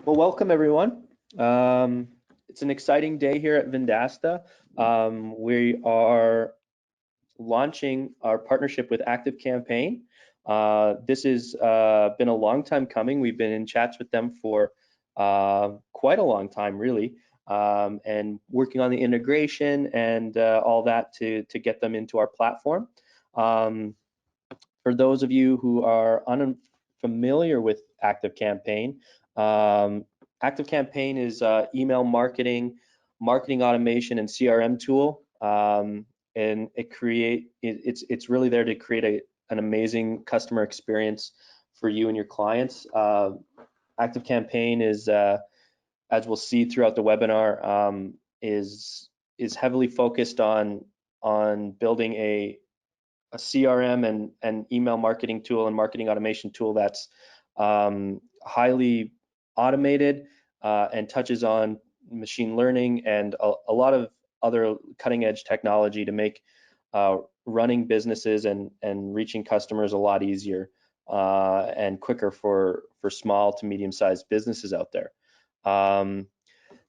Well, welcome everyone. It's an exciting day here at Vendasta. We are launching our partnership with ActiveCampaign. This has been a long time coming. We've been in chats with them for quite a long time, really, and working on the integration and all that to get them into our platform. For those of you who are unfamiliar with ActiveCampaign, ActiveCampaign is email marketing automation, and CRM tool, and it's really there to create an amazing customer experience for you and your clients. ActiveCampaign is, as we'll see throughout the webinar, is heavily focused on building a CRM and email marketing tool and marketing automation tool that's highly automated and touches on machine learning and a lot of other cutting edge technology to make running businesses and reaching customers a lot easier and quicker for small to medium sized businesses out there.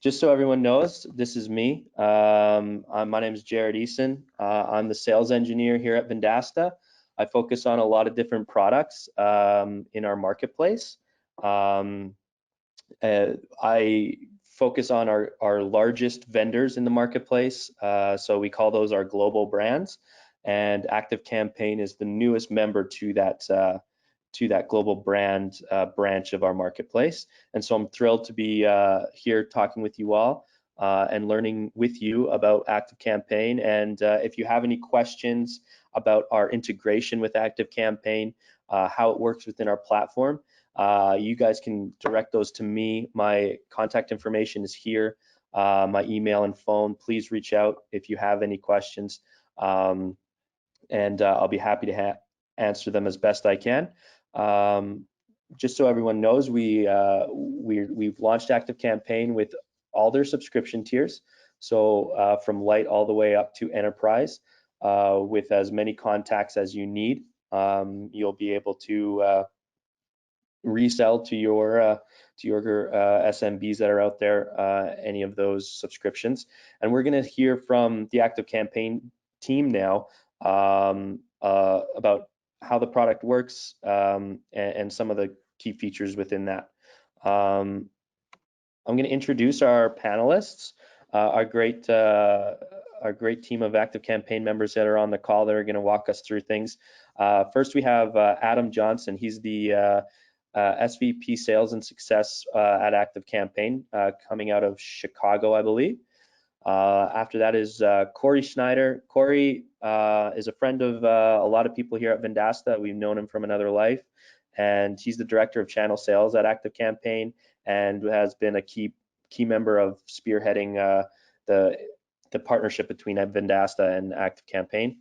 Just so everyone knows, this is me. My name is Jared Eason. I'm the sales engineer here at Vendasta. I focus on a lot of different products in our marketplace. I focus on our largest vendors in the marketplace, so we call those our global brands, and ActiveCampaign is the newest member to that global brand branch of our marketplace. And so I'm thrilled to be here talking with you all and learning with you about ActiveCampaign. And if you have any questions about our integration with ActiveCampaign, how it works within our platform, you guys can direct those to me. My contact information is here, my email and phone. Please reach out if you have any questions, and I'll be happy to answer them as best I can. Just so everyone knows, we've launched ActiveCampaign with all their subscription tiers, so from light all the way up to enterprise, with as many contacts as you need. You'll be able to resell to your SMBs that are out there any of those subscriptions. And we're going to hear from the ActiveCampaign team now about how the product works and some of the key features within that. I'm going to introduce our panelists, our great team of ActiveCampaign members that are on the call that are going to walk us through things. First, we have Adam Johnson. He's the SVP Sales and Success at ActiveCampaign, coming out of Chicago, I believe. After that is Corey Schneider. Corey is a friend of a lot of people here at Vendasta. We've known him from another life, and he's the director of channel sales at ActiveCampaign and has been a key member of spearheading the partnership between Vendasta and ActiveCampaign.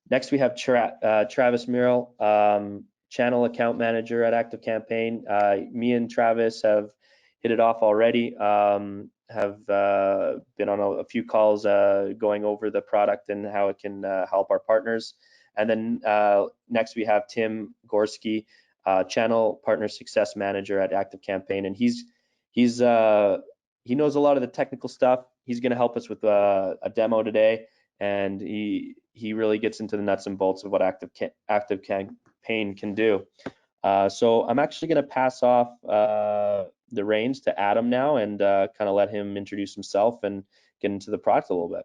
Next, we have Travis Murrell, channel account manager at ActiveCampaign. Me and Travis have hit it off already. Have been on a few calls going over the product and how it can help our partners. And then next we have Tim Gorski, channel partner success manager at ActiveCampaign, and he knows a lot of the technical stuff. He's going to help us with a demo today, and he really gets into the nuts and bolts of what ActiveCampaign can do. So I'm actually going to pass off the reins to Adam now and kind of let him introduce himself and get into the product a little bit.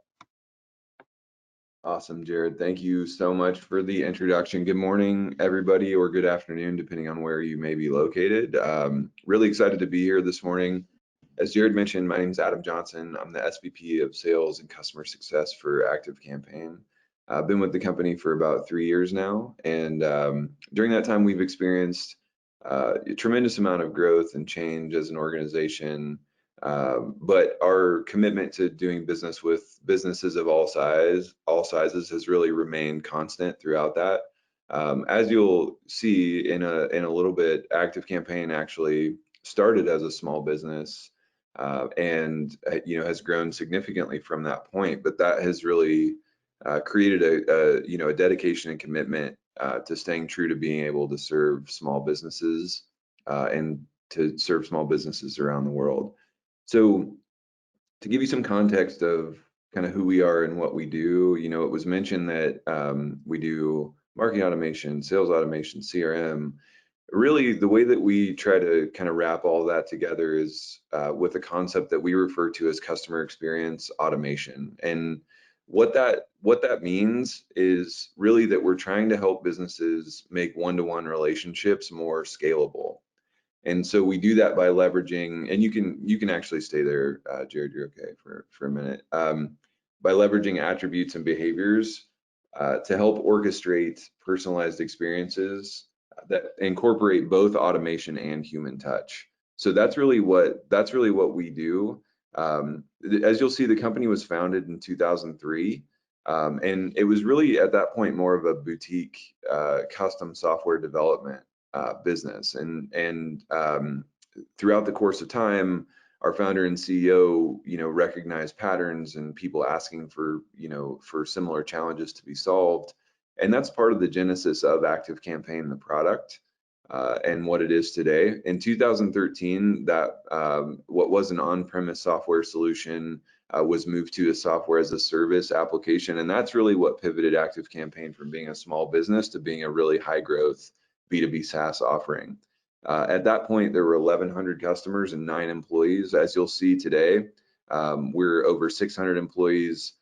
Awesome, Jared. Thank you so much for the introduction. Good morning, everybody, or good afternoon, depending on where you may be located. Really excited to be here this morning. As Jared mentioned, my name is Adam Johnson. I'm the SVP of Sales and Customer Success for ActiveCampaign. I've been with the company for about 3 years now, and during that time, we've experienced a tremendous amount of growth and change as an organization, but our commitment to doing business with businesses of all sizes has really remained constant throughout that. As you'll see in a little bit, ActiveCampaign actually started as a small business and has grown significantly from that point, but that has really created a dedication and commitment to staying true to being able to serve small businesses and to serve small businesses around the world. So to give you some context of kind of who we are and what we do, you know, it was mentioned that we do marketing automation, sales automation, CRM. Really, the way that we try to kind of wrap all that together is with a concept that we refer to as customer experience automation. And what that means is really that we're trying to help businesses make one-to-one relationships more scalable. And so we do that by leveraging, and you can actually stay there, Jared, you're okay for a minute, by leveraging attributes and behaviors to help orchestrate personalized experiences that incorporate both automation and human touch. So that's really what we do. As you'll see, the company was founded in 2003, and it was really at that point more of a boutique custom software development business. And throughout the course of time, our founder and CEO, you know, recognized patterns and people asking for, you know, for similar challenges to be solved. And that's part of the genesis of ActiveCampaign, the product, and what it is today. In 2013, that what was an on-premise software solution was moved to a software as a service application. And that's really what pivoted ActiveCampaign from being a small business to being a really high growth B2B SaaS offering. At that point, there were 1,100 customers and 9 employees. As you'll see today, we're over 600 employees.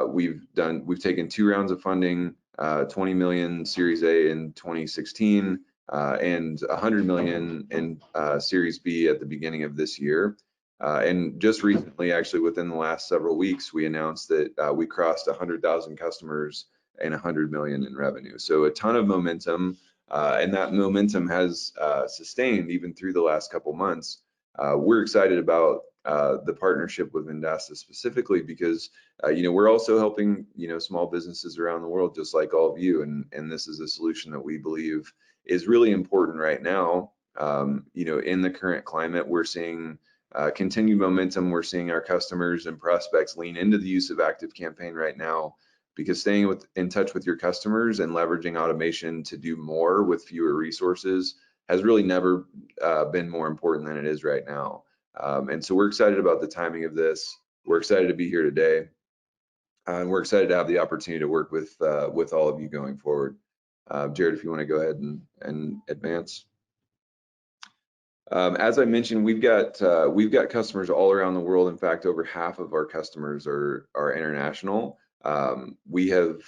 We've taken 2 rounds of funding, 20 million Series A in 2016, and 100 million in Series B at the beginning of this year. And just recently, actually within the last several weeks, we announced that we crossed 100,000 customers and 100 million in revenue. So a ton of momentum. And that momentum has sustained even through the last couple months. We're excited about the partnership with Vendasta specifically because you know, we're also helping, you know, small businesses around the world just like all of you, and this is a solution that we believe is really important right now. You know, in the current climate, we're seeing continued momentum. We're seeing our customers and prospects lean into the use of ActiveCampaign right now, because staying in touch with your customers and leveraging automation to do more with fewer resources has really never been more important than it is right now. And so we're excited about the timing of this. We're excited to be here today. And we're excited to have the opportunity to work with all of you going forward. Jared, if you want to go ahead and advance. As I mentioned, we've got customers all around the world. In fact, over half of our customers are international. We have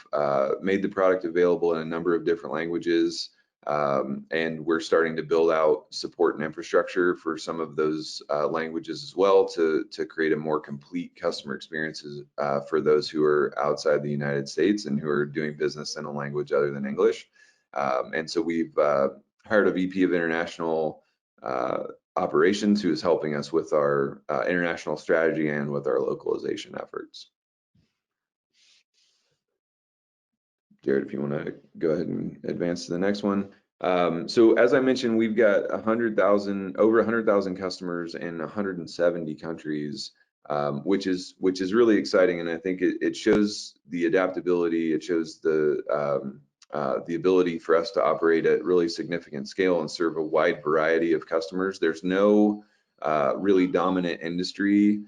made the product available in a number of different languages, and we're starting to build out support and infrastructure for some of those languages as well to create a more complete customer experiences for those who are outside the United States and who are doing business in a language other than English. And so we've hired a VP of international operations who is helping us with our international strategy and with our localization efforts. Jared, if you want to go ahead and advance to the next one. So as I mentioned, we've got over 100,000 customers in 170 countries, which is really exciting, and I think it shows the adaptability. It shows the ability for us to operate at really significant scale and serve a wide variety of customers. There's no really dominant industry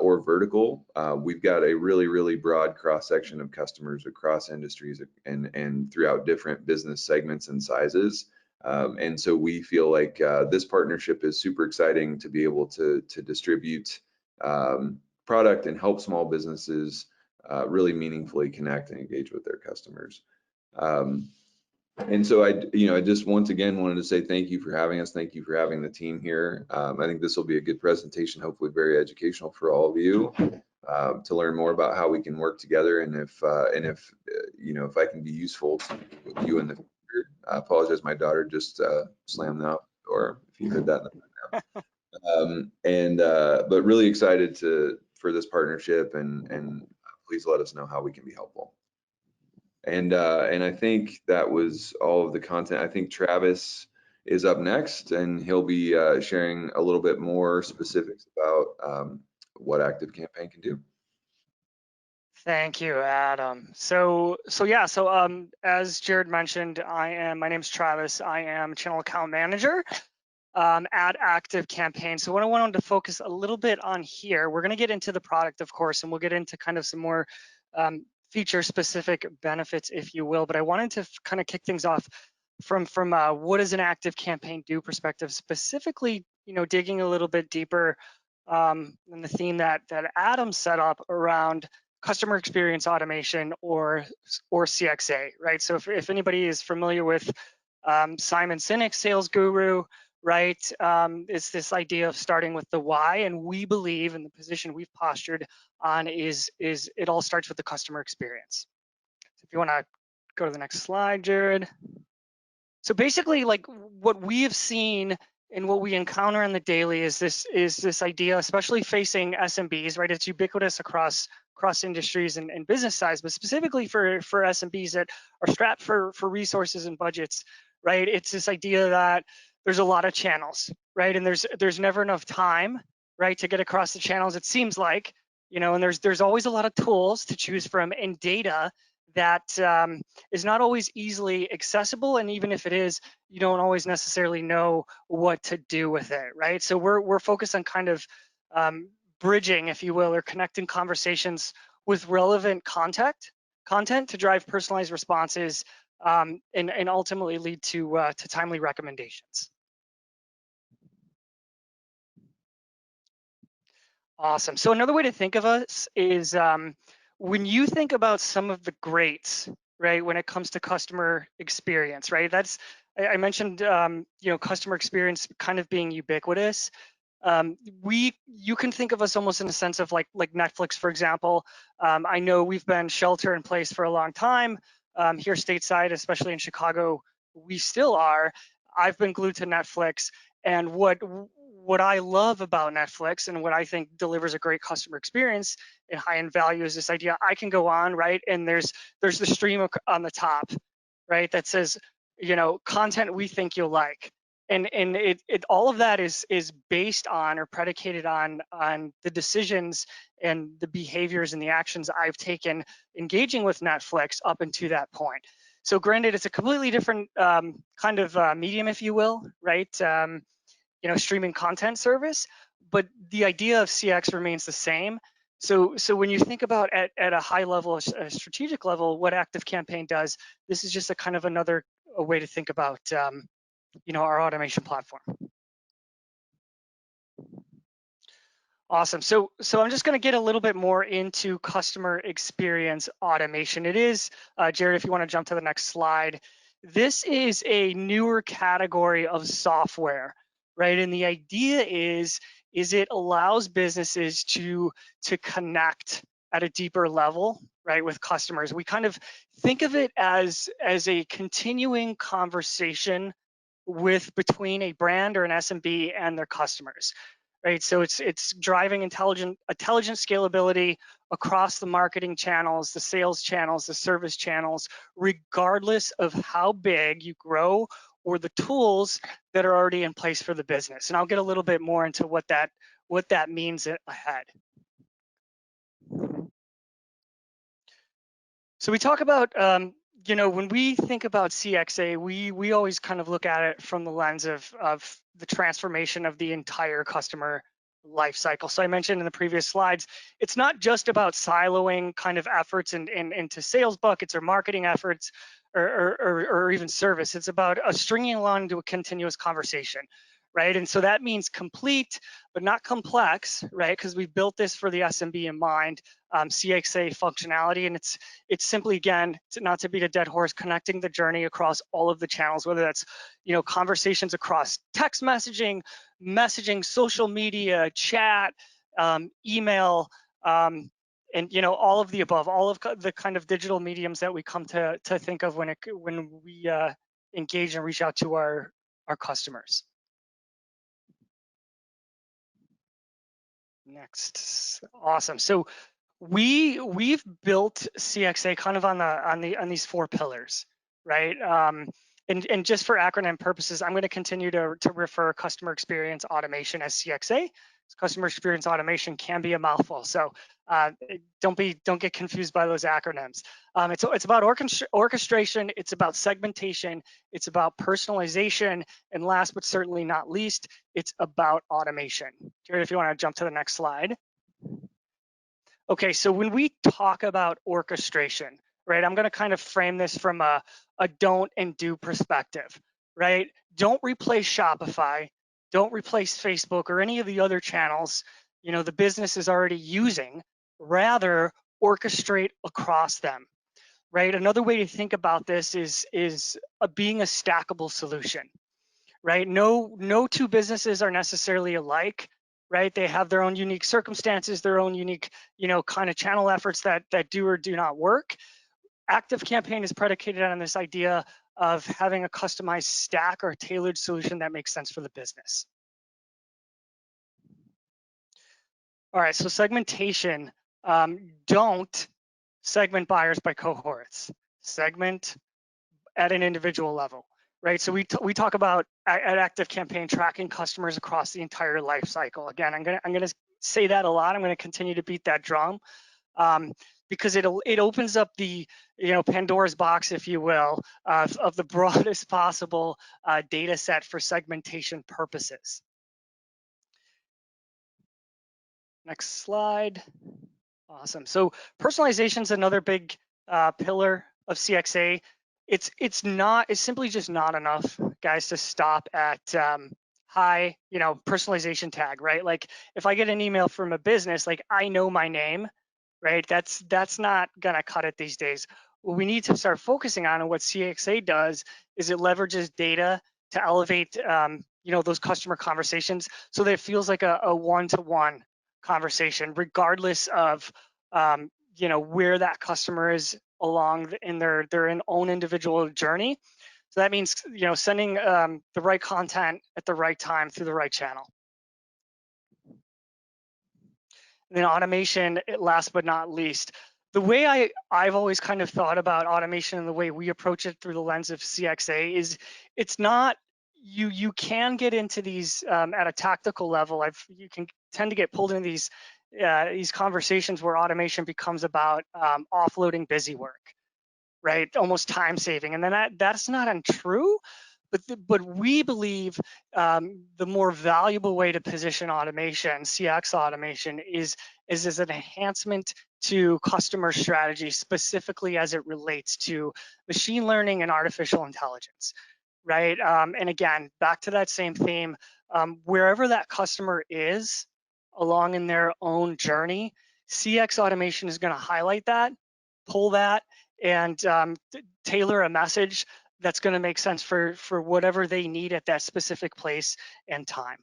or vertical. We've got a really broad cross-section of customers across industries and throughout different business segments and sizes. And so we feel like this partnership is super exciting to be able to distribute product and help small businesses really meaningfully connect and engage with their customers. And so I just once again wanted to say thank you for having us. Thank you for having the team here. I think this will be a good presentation, hopefully very educational for all of you to learn more about how we can work together, and if you know, if I can be useful to you in the future. I apologize, my daughter just slammed the door, if you heard that in the background. But really excited for this partnership, and please let us know how we can be helpful. And I think that was all of the content. I think Travis is up next, and he'll be sharing a little bit more specifics about what ActiveCampaign can do. Thank you, Adam. So as Jared mentioned, my name's Travis. I am Channel Account Manager. at ActiveCampaign. So what I wanted to focus a little bit on here, we're going to get into the product, of course, and we'll get into kind of some more feature-specific benefits, if you will. But I wanted to kind of kick things off from what does an ActiveCampaign do perspective, specifically, digging a little bit deeper in the theme that Adam set up around customer experience automation or CXA, right? So if anybody is familiar with Simon Sinek's Sales Guru, right, it's this idea of starting with the why, and we believe, in the position we've postured on, is it all starts with the customer experience. So if you want to go to the next slide, Jared. So basically, like, what we have seen and what we encounter on the daily is this idea, especially facing SMBs, right? It's ubiquitous across industries and business size, but specifically for SMBs that are strapped for resources and budgets, right? It's this idea that there's a lot of channels, right? And there's never enough time, right, to get across the channels, it seems like, and there's always a lot of tools to choose from and data that is not always easily accessible, and even if it is, you don't always necessarily know what to do with it, right? So we're focused on kind of bridging, if you will, or connecting conversations with relevant content to drive personalized responses and ultimately lead to timely recommendations. Awesome. So another way to think of us is when you think about some of the greats, right, when it comes to customer experience, right? That's, I mentioned, customer experience kind of being ubiquitous. You can think of us almost in a sense of like Netflix, for example. I know we've been shelter in place for a long time here stateside, especially in Chicago. We still are. I've been glued to Netflix, and what I love about Netflix and what I think delivers a great customer experience and high-end value is this idea I can go on, right, and there's the stream on the top, right, that says, content we think you'll like. And it all of that is based on or predicated on the decisions and the behaviors and the actions I've taken engaging with Netflix up until that point. So granted, it's a completely different kind of medium, if you will, right? Streaming content service, but the idea of CX remains the same. So when you think about at a high level, a strategic level, what ActiveCampaign does, this is just a kind of another way to think about our automation platform. Awesome. So I'm just going to get a little bit more into customer experience automation. It is, Jared, if you want to jump to the next slide, this is a newer category of software, right? And the idea is it allows businesses to connect at a deeper level, right, with customers. We kind of think of it as a continuing conversation between a brand or an SMB and their customers, right? So it's driving intelligent scalability across the marketing channels, the sales channels, the service channels, regardless of how big you grow or the tools that are already in place for the business. And I'll get a little bit more into what that means ahead. So we talk about when we think about CXA, we always kind of look at it from the lens of the transformation of the entire customer life cycle. So I mentioned in the previous slides, it's not just about siloing kind of efforts into sales buckets or marketing efforts or even service. It's about stringing along into a continuous conversation, right? And so that means complete, but not complex, right? Because we've built this for the SMB in mind, CXA functionality, and it's simply, again, not to beat a dead horse, connecting the journey across all of the channels, whether that's conversations across text messaging, social media, chat, email, and all of the above, all of the kind of digital mediums that we come to think of when we engage and reach out to our customers. Next, awesome. So we've built CXA kind of on these 4 pillars, right? And just for acronym purposes, I'm going to continue to refer customer experience automation as CXA. Customer experience automation can be a mouthful, so don't get confused by those acronyms. It's about orchestration, it's about segmentation, it's about personalization, and last but certainly not least, it's about automation. Jared, if you want to jump to the next slide. Okay, so when we talk about orchestration, right, I'm going to kind of frame this from a don't and do perspective, right? Don't replace Shopify, don't replace Facebook or any of the other channels, you know, the business is already using. Rather, orchestrate across them, right? Another way to think about this is being a stackable solution, right? No two businesses are necessarily alike, right? They have their own unique circumstances, their own unique, you know, kind of channel efforts that do or do not work. ActiveCampaign is predicated on this idea of having a customized stack or tailored solution that makes sense for the business. All right, so segmentation. Don't segment buyers by cohorts. Segment at an individual level, right? So we talk about at ActiveCampaign tracking customers across the entire life cycle. Again, I'm gonna say that a lot. I'm gonna continue to beat that drum because it opens up the, you know, Pandora's box, if you will, of the broadest possible data set for segmentation purposes. Next slide. Awesome. So personalization is another big pillar of CXA. It's simply just not enough, guys, to stop at high, you know, personalization tag, right? Like if I get an email from a business, like I know my name, right? That's not gonna cut it these days. What we need to start focusing on, and what CXA does, is it leverages data to elevate, you know, those customer conversations so that it feels like a one-to-one conversation, regardless of, you know, where that customer is along in their own individual journey. So that means, you know, sending the right content at the right time through the right channel. And then automation, last but not least. The way I've always kind of thought about automation and the way we approach it through the lens of CXA is it's not, you can get into these at a tactical level. You can tend to get pulled into these conversations where automation becomes about offloading busy work, right? Almost time saving, and then that's not untrue. But we believe the more valuable way to position automation, CX automation, is as an enhancement to customer strategy, specifically as it relates to machine learning and artificial intelligence, right? And again, back to that same theme, wherever that customer is along in their own journey, CX automation is going to highlight that, pull that, and tailor a message that's going to make sense for whatever they need at that specific place and time.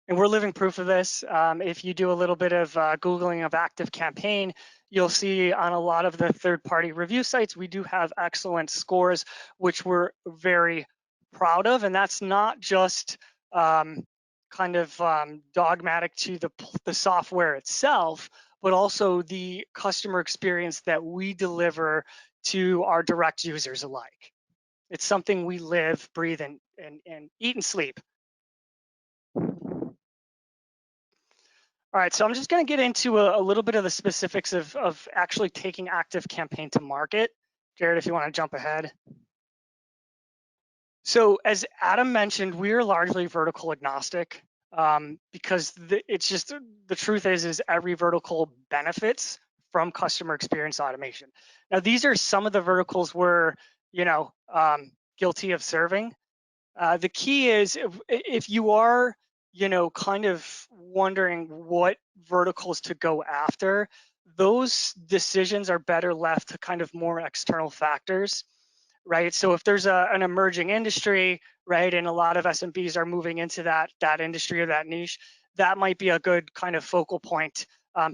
And we're living proof of this. If you do a little bit of Googling of ActiveCampaign, you'll see on a lot of the third-party review sites, we do have excellent scores, which we're very proud of. And that's not just kind of dogmatic to the software itself, but also the customer experience that we deliver to our direct users alike. It's something we live, breathe, and eat and sleep. All right, so I'm just going to get into a little bit of the specifics of actually taking ActiveCampaign to market. Jared, if you want to jump ahead. So as Adam mentioned, we are largely vertical agnostic because it's just the truth is every vertical benefits from customer experience automation. Now, these are some of the verticals we're, you know, guilty of serving. The key is if you are, you know, kind of wondering what verticals to go after, those decisions are better left to kind of more external factors, right? So if there's an emerging industry, right, and a lot of SMBs are moving into that industry or that niche, that might be a good kind of focal point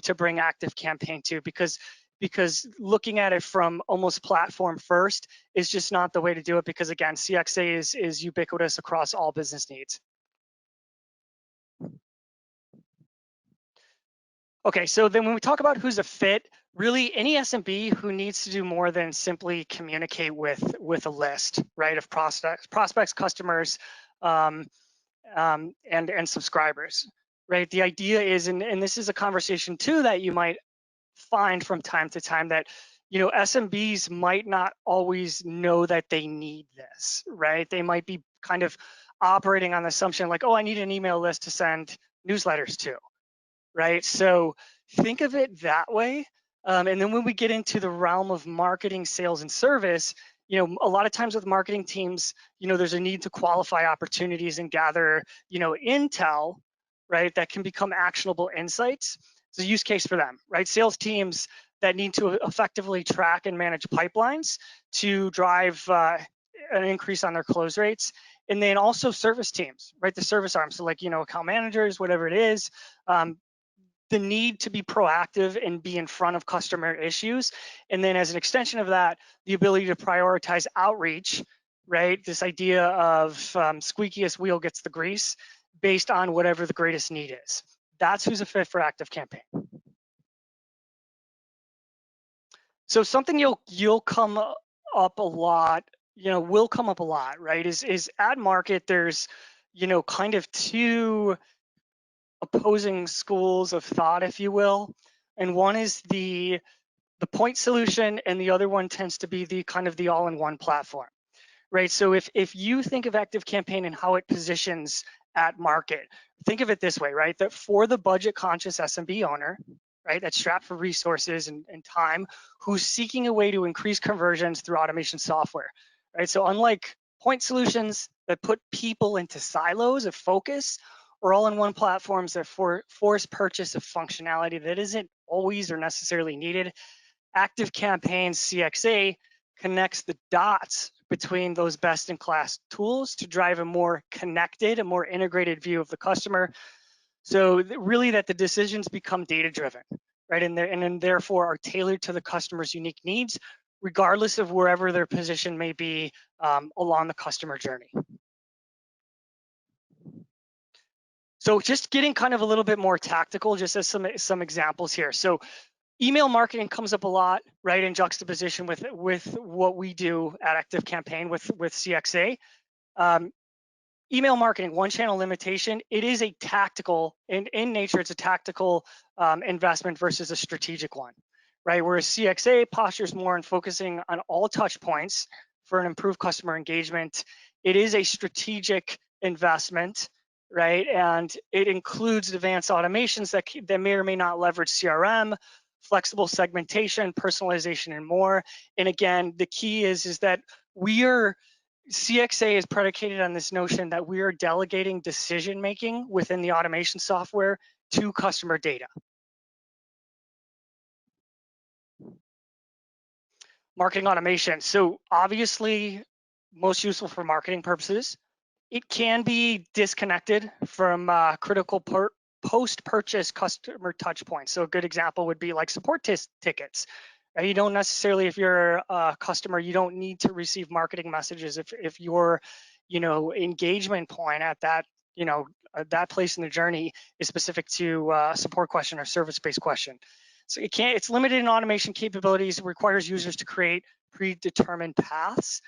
to bring ActiveCampaign to, because looking at it from almost platform first is just not the way to do it, because again, CXA is ubiquitous across all business needs. Okay, so then when we talk about who's a fit, really any SMB who needs to do more than simply communicate with a list, right, of prospects, customers, and subscribers, right? The idea is, and this is a conversation too that you might find from time to time, that SMBs might not always know that they need this, right? They might be kind of operating on the assumption like, oh, I need an email list to send newsletters to, right? So think of it that way. And then when we get into the realm of marketing, sales, and service, a lot of times with marketing teams, there's a need to qualify opportunities and gather, intel, right, that can become actionable insights. It's a use case for them, right? Sales teams that need to effectively track and manage pipelines to drive an increase on their close rates. And then also service teams, right? The service arm, so like, account managers, whatever it is, the need to be proactive and be in front of customer issues. And then as an extension of that, the ability to prioritize outreach, right? This idea of squeakiest wheel gets the grease based on whatever the greatest need is. That's who's a fit for ActiveCampaign. So something you'll come up a lot, will come up a lot, right? Is at market, there's, kind of two opposing schools of thought, if you will. And one is the point solution, and the other one tends to be the kind of the all-in-one platform, right? So if you think of ActiveCampaign and how it positions at market, think of it this way, right? That for the budget-conscious SMB owner, right, that's strapped for resources and time, who's seeking a way to increase conversions through automation software, right? So unlike point solutions that put people into silos of focus, or all-in-one platforms that force purchase of functionality that isn't always or necessarily needed, ActiveCampaign CXA connects the dots between those best-in-class tools to drive a more connected, a more integrated view of the customer. So really that the decisions become data-driven, right? And therefore are tailored to the customer's unique needs, regardless of wherever their position may be along the customer journey. So just getting kind of a little bit more tactical, just as some examples here. So email marketing comes up a lot, right, in juxtaposition with what we do at ActiveCampaign with CXA. Email marketing, one channel limitation, it is a tactical, in nature, it's a tactical investment versus a strategic one, right? Whereas CXA postures more on focusing on all touch points for an improved customer engagement. It is a strategic investment, right? And it includes advanced automations that may or may not leverage CRM, flexible segmentation, personalization, and more. And again, the key is that CXA is predicated on this notion that we are delegating decision-making within the automation software to customer data. Marketing automation. So obviously, most useful for marketing purposes. It can be disconnected from critical post-purchase customer touch points. So a good example would be like support tickets. You don't necessarily, if you're a customer, you don't need to receive marketing messages if your, engagement point at that, that place in the journey is specific to a support question or service-based question. So it's limited in automation capabilities. It requires users to create predetermined paths.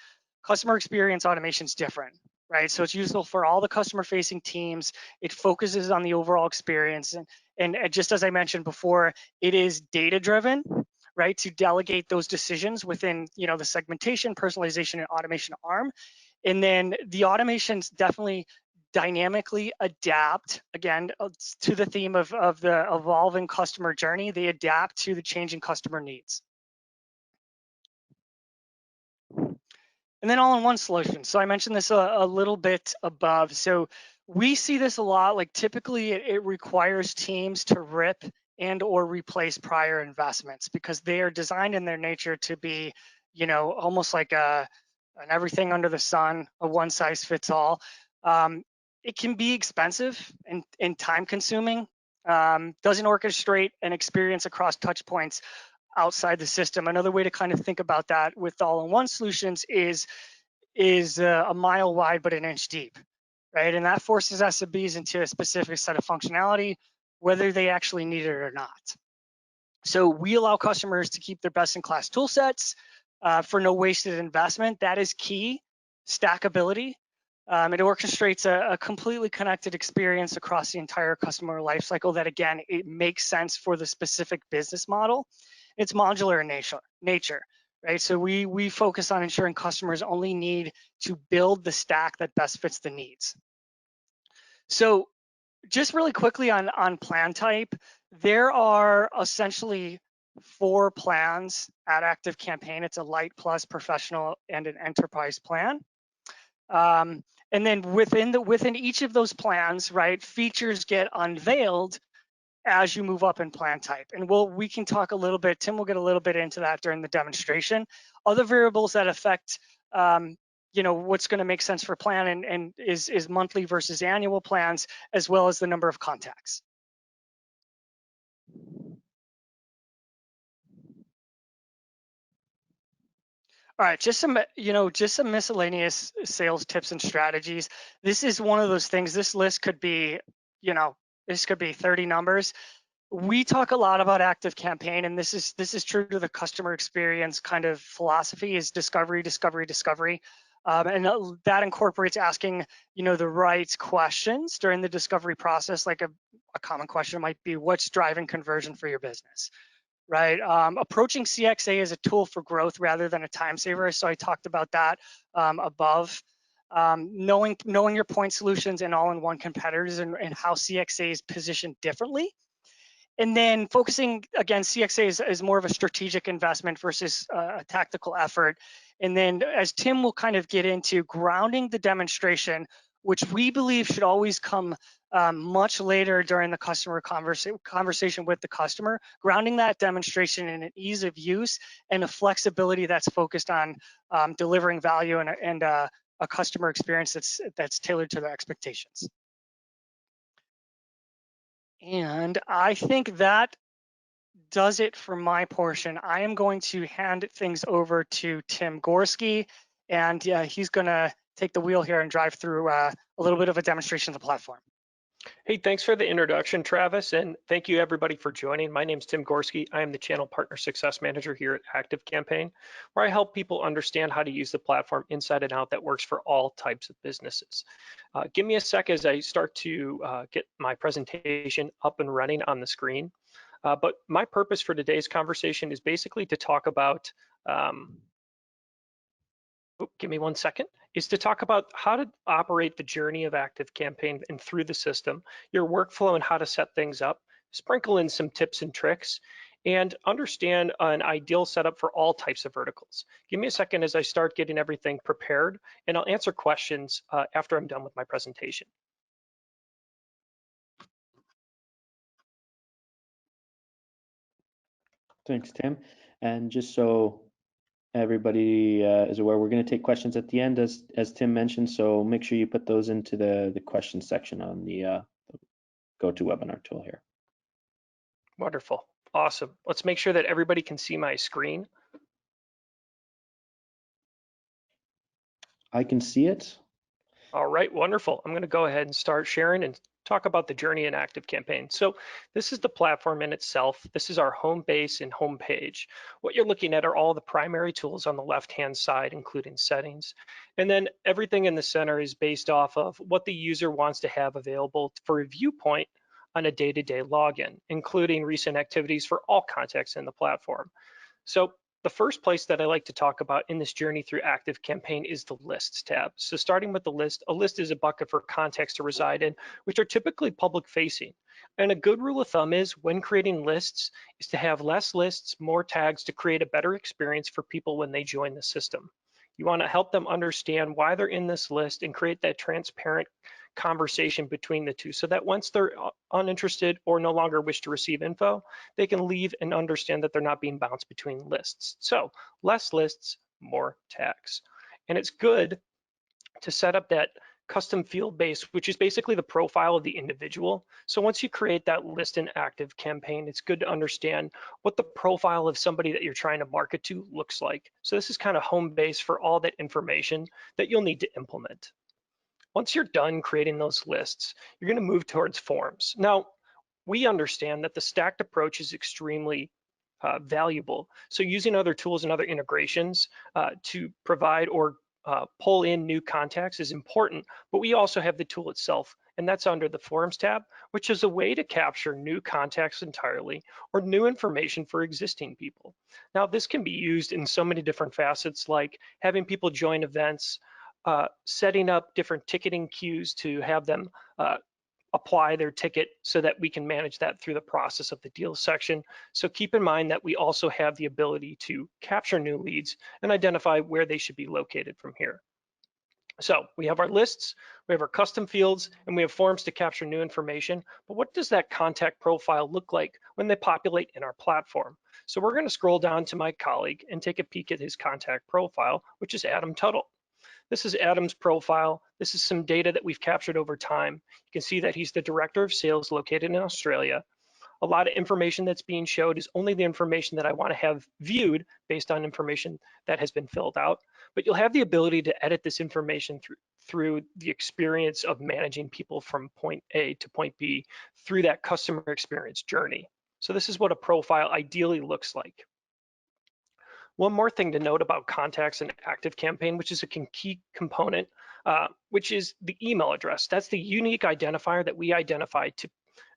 Customer experience automation is different, right? So it's useful for all the customer-facing teams. It focuses on the overall experience, and just as I mentioned before, it is data-driven, right? To delegate those decisions within, the segmentation, personalization, and automation arm, and then the automations definitely dynamically adapt, again, to the theme of the evolving customer journey. They adapt to the changing customer needs. And then all-in-one solution. So I mentioned this a little bit above. So we see this a lot, like typically it requires teams to rip and or replace prior investments because they are designed in their nature to be, almost like an everything under the sun, a one size fits all. It can be expensive and time consuming, doesn't orchestrate an experience across touch points outside the system. Another way to kind of think about that with all-in-one solutions is a mile wide but an inch deep, right? And that forces SMBs into a specific set of functionality whether they actually need it or not. So we allow customers to keep their best-in-class tool sets for no wasted investment. That is key. Stackability. It orchestrates a completely connected experience across the entire customer lifecycle that, again, it makes sense for the specific business model. It's modular in nature, right? So we focus on ensuring customers only need to build the stack that best fits the needs. So just really quickly on plan type, there are essentially 4 plans at ActiveCampaign. It's a Light, Plus, Professional, and an Enterprise plan. And then within each of those plans, right, features get unveiled as you move up in plan type. And we can talk a little bit, Tim will get a little bit into that during the demonstration. Other variables that affect what's going to make sense for plan and is monthly versus annual plans, as well as the number of contacts. All right, just some miscellaneous sales tips and strategies. This is one of those things. This list could be, this could be 30 numbers. We talk a lot about ActiveCampaign, and this is true to the customer experience kind of philosophy is discovery, discovery, discovery. And that incorporates asking, the right questions during the discovery process. Like a common question might be, what's driving conversion for your business? Right, approaching CXA as a tool for growth rather than a time saver. So I talked about that above. Knowing your point solutions and all-in-one competitors and how CXA is positioned differently. And then focusing, again, CXA is more of a strategic investment versus a tactical effort. And then as Tim will kind of get into, grounding the demonstration, which we believe should always come much later during the customer conversation with the customer, grounding that demonstration in an ease of use and a flexibility that's focused on delivering value and a customer experience that's tailored to their expectations. And I think that does it for my portion. I am going to hand things over to Tim Gorski, and he's going to take the wheel here and drive through a little bit of a demonstration of the platform. Hey, thanks for the introduction, Travis, and thank you everybody for joining. My name is Tim Gorski. I am the Channel Partner Success Manager here at ActiveCampaign, where I help people understand how to use the platform inside and out that works for all types of businesses. Give me a sec as I start to get my presentation up and running on the screen. But my purpose for today's conversation is basically to talk about, give me one second, is to talk about how to operate the journey of ActiveCampaign and through the system, your workflow and how to set things up, sprinkle in some tips and tricks, and understand an ideal setup for all types of verticals. Give me a second as I start getting everything prepared, and I'll answer questions after I'm done with my presentation. Thanks, Tim. And just so everybody is aware, we're going to take questions at the end, as Tim mentioned. So make sure you put those into the question section on the GoToWebinar tool here. Wonderful, awesome. Let's make sure that everybody can see my screen. I can see it. All right, wonderful. I'm going to go ahead and start sharing and talk about the journey in ActiveCampaign. So this is the platform in itself. This is our home base and home page. What you're looking at are all the primary tools on the left-hand side, including settings. And then everything in the center is based off of what the user wants to have available for a viewpoint on a day-to-day login, including recent activities for all contacts in the platform. So the first place that I like to talk about in this journey through ActiveCampaign is the lists tab. So starting with the list, a list is a bucket for contacts to reside in, which are typically public facing. And a good rule of thumb is when creating lists is to have less lists, more tags to create a better experience for people when they join the system. You want to help them understand why they're in this list and create that transparent conversation between the two so that once they're uninterested or no longer wish to receive info, they can leave and understand that they're not being bounced between lists. So less lists, more tags. And it's good to set up that custom field base, which is basically the profile of the individual. So once you create that list in ActiveCampaign, it's good to understand what the profile of somebody that you're trying to market to looks like. So this is kind of home base for all that information that you'll need to implement. Once you're done creating those lists, you're going to move towards forms. Now, we understand that the stacked approach is extremely valuable. So using other tools and other integrations to provide or pull in new contacts is important, but we also have the tool itself, and that's under the Forms tab, which is a way to capture new contacts entirely or new information for existing people. Now, this can be used in so many different facets, like having people join events, setting up different ticketing queues to have them apply their ticket so that we can manage that through the process of the deals section. So keep in mind that we also have the ability to capture new leads and identify where they should be located from here. So we have our lists, we have our custom fields, and we have forms to capture new information. But what does that contact profile look like when they populate in our platform? So we're going to scroll down to my colleague and take a peek at his contact profile, which is Adam Tuttle. This is Adam's profile. This is some data that we've captured over time. You can see that he's the director of sales located in Australia. A lot of information that's being showed is only the information that I want to have viewed based on information that has been filled out. But you'll have the ability to edit this information through the experience of managing people from point A to point B through that customer experience journey. So this is what a profile ideally looks like. One more thing to note about contacts and ActiveCampaign, which is a key component, which is the email address. That's the unique identifier that we identify to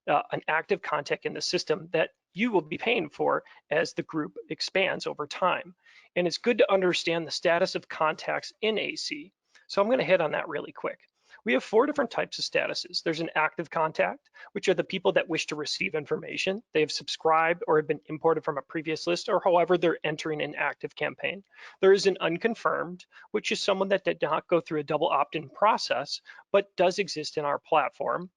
an active contact in the system that you will be paying for as the group expands over time. And it's good to understand the status of contacts in AC. So I'm going to hit on that really quick. We have 4 different types of statuses. There's an active contact, which are the people that wish to receive information. They have subscribed or have been imported from a previous list, or however they're entering an ActiveCampaign. There is an unconfirmed, which is someone that did not go through a double opt-in process, but does exist in our platform,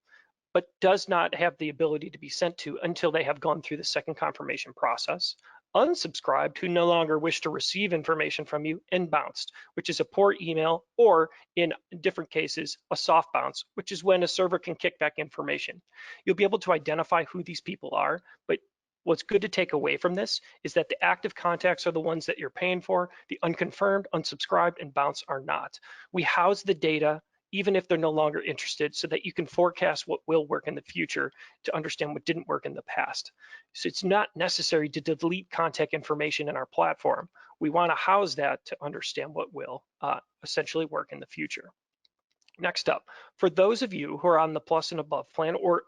but does not have the ability to be sent to until they have gone through the second confirmation process. Unsubscribed, who no longer wish to receive information from you, and bounced, which is a poor email, or in different cases, a soft bounce, which is when a server can kick back information. You'll be able to identify who these people are, but what's good to take away from this is that the active contacts are the ones that you're paying for. The unconfirmed, unsubscribed, and bounce are not. We house the data even if they're no longer interested, so that you can forecast what will work in the future to understand what didn't work in the past. So it's not necessary to delete contact information in our platform. We want to house that to understand what will essentially work in the future. Next up, for those of you who are on the Plus and Above plan, or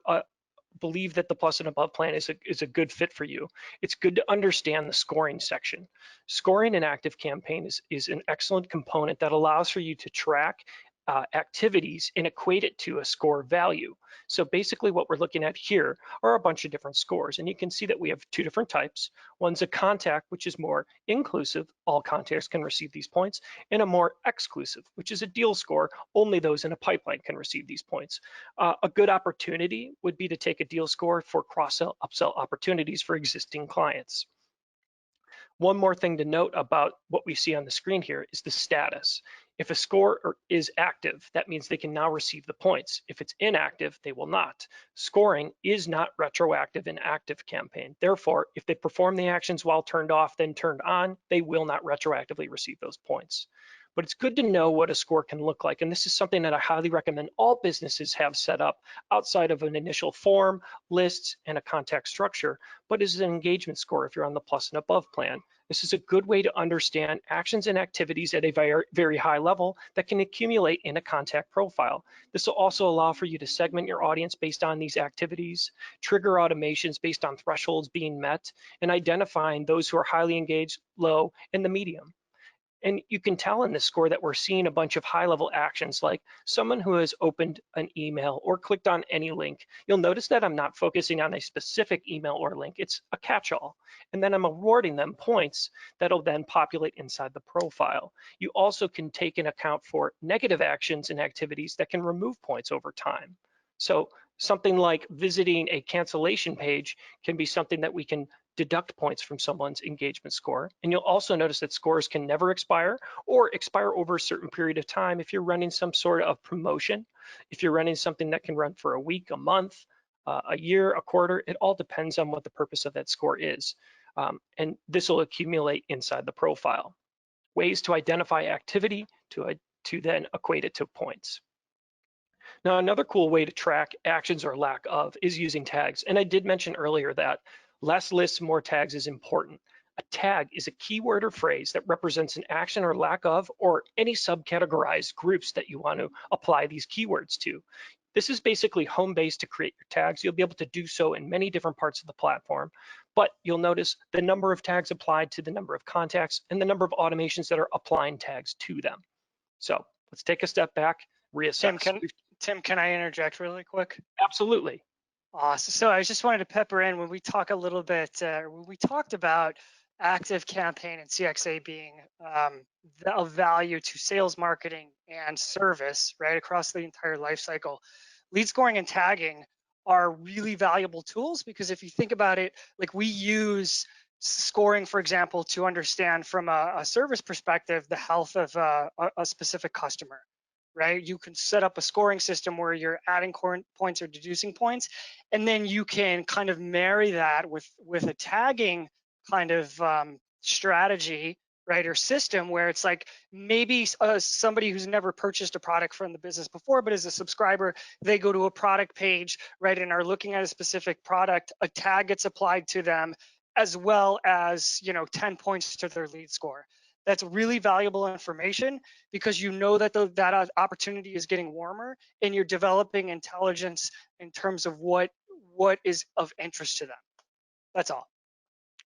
believe that the Plus and Above plan is a good fit for you, it's good to understand the scoring section. Scoring in ActiveCampaign is an excellent component that allows for you to track activities and equate it to a score value. So basically what we're looking at here are a bunch of different scores, and you can see that we have 2 different types. One's a contact, which is more inclusive, all contacts can receive these points, and a more exclusive, which is a deal score, only those in a pipeline can receive these points. A good opportunity would be to take a deal score for cross-sell, upsell opportunities for existing clients. One more thing to note about what we see on the screen here is the status. If a score is active, that means they can now receive the points. If it's inactive, they will not. Scoring is not retroactive in ActiveCampaign. Therefore, if they perform the actions while turned off, then turned on, they will not retroactively receive those points. But it's good to know what a score can look like. And this is something that I highly recommend all businesses have set up outside of an initial form, lists, and a contact structure, but is an engagement score if you're on the Plus and Above plan. This is a good way to understand actions and activities at a very high level that can accumulate in a contact profile. This will also allow for you to segment your audience based on these activities, trigger automations based on thresholds being met, and identifying those who are highly engaged, low, and the medium. And you can tell in this score that we're seeing a bunch of high-level actions, like someone who has opened an email or clicked on any link. You'll notice that I'm not focusing on a specific email or link. It's a catch-all. And then I'm awarding them points that'll then populate inside the profile. You also can take in account for negative actions and activities that can remove points over time. So something like visiting a cancellation page can be something that we can deduct points from someone's engagement score. And you'll also notice that scores can never expire or expire over a certain period of time if you're running some sort of promotion. If you're running something that can run for a week, a month, a year, a quarter, it all depends on what the purpose of that score is. And this will accumulate inside the profile. Ways to identify activity to then equate it to points. Now, another cool way to track actions or lack of is using tags. And I did mention earlier that less lists, more tags is important. A tag is a keyword or phrase that represents an action or lack of, or any subcategorized groups that you want to apply these keywords to. This is basically home base to create your tags. You'll be able to do so in many different parts of the platform, but you'll notice the number of tags applied to the number of contacts and the number of automations that are applying tags to them. So let's take a step back, reassess. Tim, can I interject really quick? Absolutely. Awesome. So I just wanted to pepper in when we talk a little bit, when we talked about ActiveCampaign and CXA being of value to sales, marketing, and service, right, across the entire life cycle. Lead scoring and tagging are really valuable tools because if you think about it, like we use scoring, for example, to understand from a service perspective the health of a specific customer, right? You can set up a scoring system where you're adding points or deducing points, and then you can kind of marry that with a tagging kind of strategy, right, or system where it's like maybe somebody who's never purchased a product from the business before, but as a subscriber, they go to a product page, right, and are looking at a specific product, a tag gets applied to them, as well as, 10 points to their lead score. That's really valuable information because you know that that opportunity is getting warmer and you're developing intelligence in terms of what is of interest to them. That's all.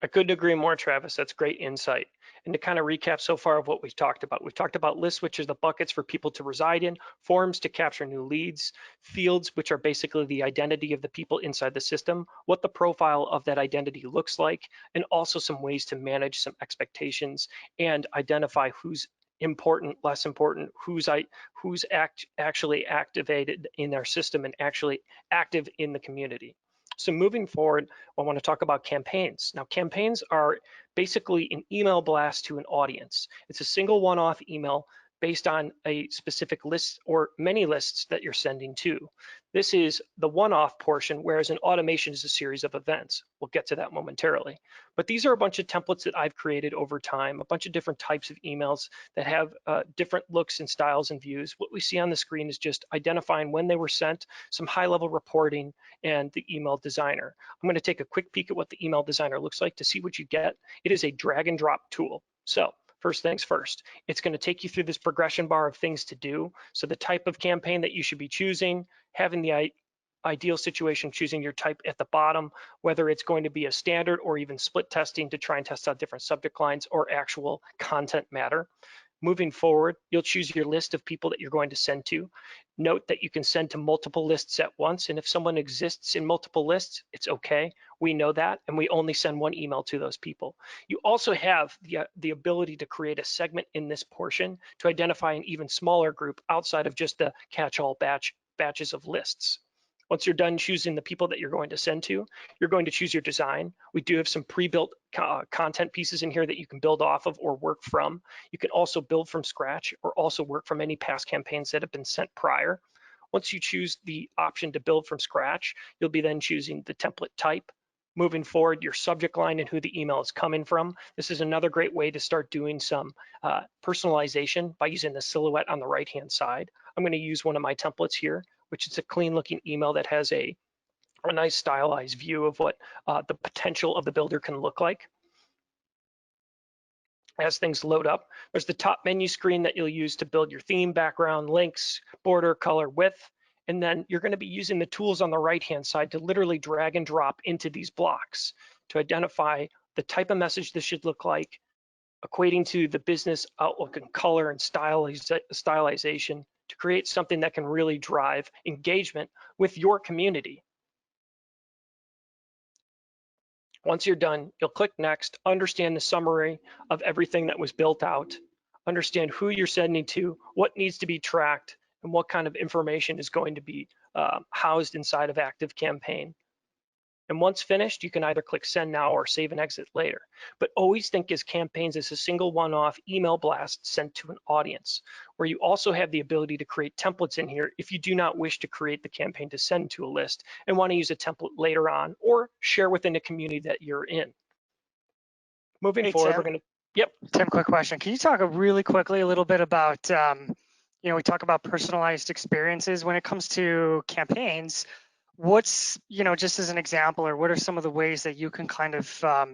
I couldn't agree more, Travis. That's great insight. And to kind of recap so far of what we've talked about lists, which are the buckets for people to reside in, forms to capture new leads, fields, which are basically the identity of the people inside the system, what the profile of that identity looks like, and also some ways to manage some expectations and identify who's important, less important, who's actually activated in their system and actually active in the community. So moving forward, I want to talk about campaigns. Now, campaigns are basically an email blast to an audience. It's a single one-off email based on a specific list or many lists that you're sending to. This is the one-off portion, whereas an automation is a series of events. We'll get to that momentarily. But these are a bunch of templates that I've created over time, a bunch of different types of emails that have different looks and styles and views. What we see on the screen is just identifying when they were sent, some high-level reporting, and the email designer. I'm going to take a quick peek at what the email designer looks like to see what you get. It is a drag and drop tool. So first things first, it's going to take you through this progression bar of things to do. So the type of campaign that you should be choosing, having the ideal situation, choosing your type at the bottom, whether it's going to be a standard or even split testing to try and test out different subject lines or actual content matter. Moving forward, you'll choose your list of people that you're going to send to. Note that you can send to multiple lists at once, and if someone exists in multiple lists, it's okay. We know that, and we only send one email to those people. You also have the ability to create a segment in this portion to identify an even smaller group outside of just the catch-all batches of lists. Once you're done choosing the people that you're going to send to, you're going to choose your design. We do have some pre-built content pieces in here that you can build off of or work from. You can also build from scratch or also work from any past campaigns that have been sent prior. Once you choose the option to build from scratch, you'll be then choosing the template type. Moving forward, your subject line and who the email is coming from. This is another great way to start doing some personalization by using the silhouette on the right-hand side. I'm going to use one of my templates here, which is a clean looking email that has a nice stylized view of what the potential of the builder can look like. As things load up, there's the top menu screen that you'll use to build your theme, background, links, border, color, width, and then you're going to be using the tools on the right-hand side to literally drag and drop into these blocks to identify the type of message this should look like, equating to the business outlook and color and stylization to create something that can really drive engagement with your community. Once you're done, you'll click next, understand the summary of everything that was built out, understand who you're sending to, what needs to be tracked, and what kind of information is going to be housed inside of ActiveCampaign. And once finished, you can either click send now or save and exit later. But always think as campaigns as a single one-off email blast sent to an audience, where you also have the ability to create templates in here if you do not wish to create the campaign to send to a list and want to use a template later on or share within a community that you're in. Moving forward, Tim, we're going to, yep. Tim, quick question. Can you talk really quickly a little bit about you know, we talk about personalized experiences. When it comes to campaigns, what's, you know, just as an example, or what are some of the ways that you can kind of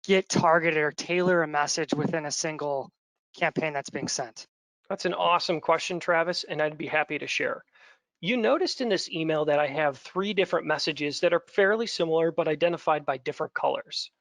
get targeted or tailor a message within a single campaign that's being sent? That's an awesome question, Travis, and I'd be happy to share. You noticed in this email that I have 3 different messages that are fairly similar but identified by different colors.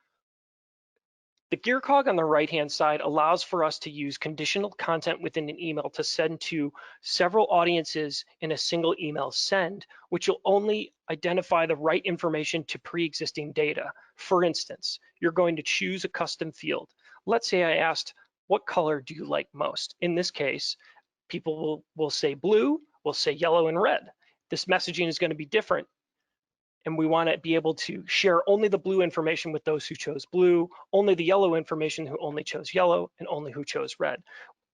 The gear cog on the right-hand side allows for us to use conditional content within an email to send to several audiences in a single email send, which will only identify the right information to pre-existing data. For instance, you're going to choose a custom field. Let's say I asked, what color do you like most? In this case, people will say blue, will say yellow and red. This messaging is going to be different, and we want to be able to share only the blue information with those who chose blue, only the yellow information who only chose yellow, and only who chose red.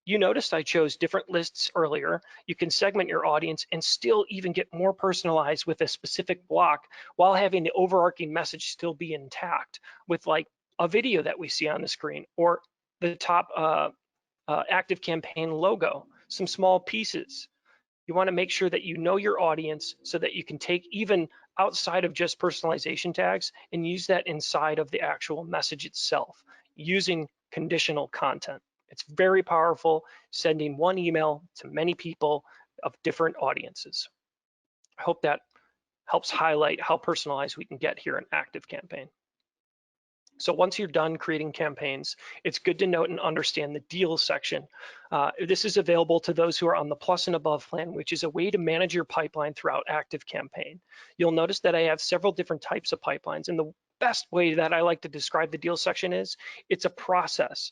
You noticed I chose different lists earlier. You can segment your audience and still even get more personalized with a specific block while having the overarching message still be intact with like a video that we see on the screen or the top ActiveCampaign logo, some small pieces. You want to make sure that you know your audience so that you can take even outside of just personalization tags and use that inside of the actual message itself using conditional content. It's very powerful, sending one email to many people of different audiences. I hope that helps highlight how personalized we can get here in ActiveCampaign. So once you're done creating campaigns, it's good to note and understand the deals section. This is available to those who are on the plus and above plan, which is a way to manage your pipeline throughout ActiveCampaign. You'll notice that I have several different types of pipelines, and the best way that I like to describe the deal section is it's a process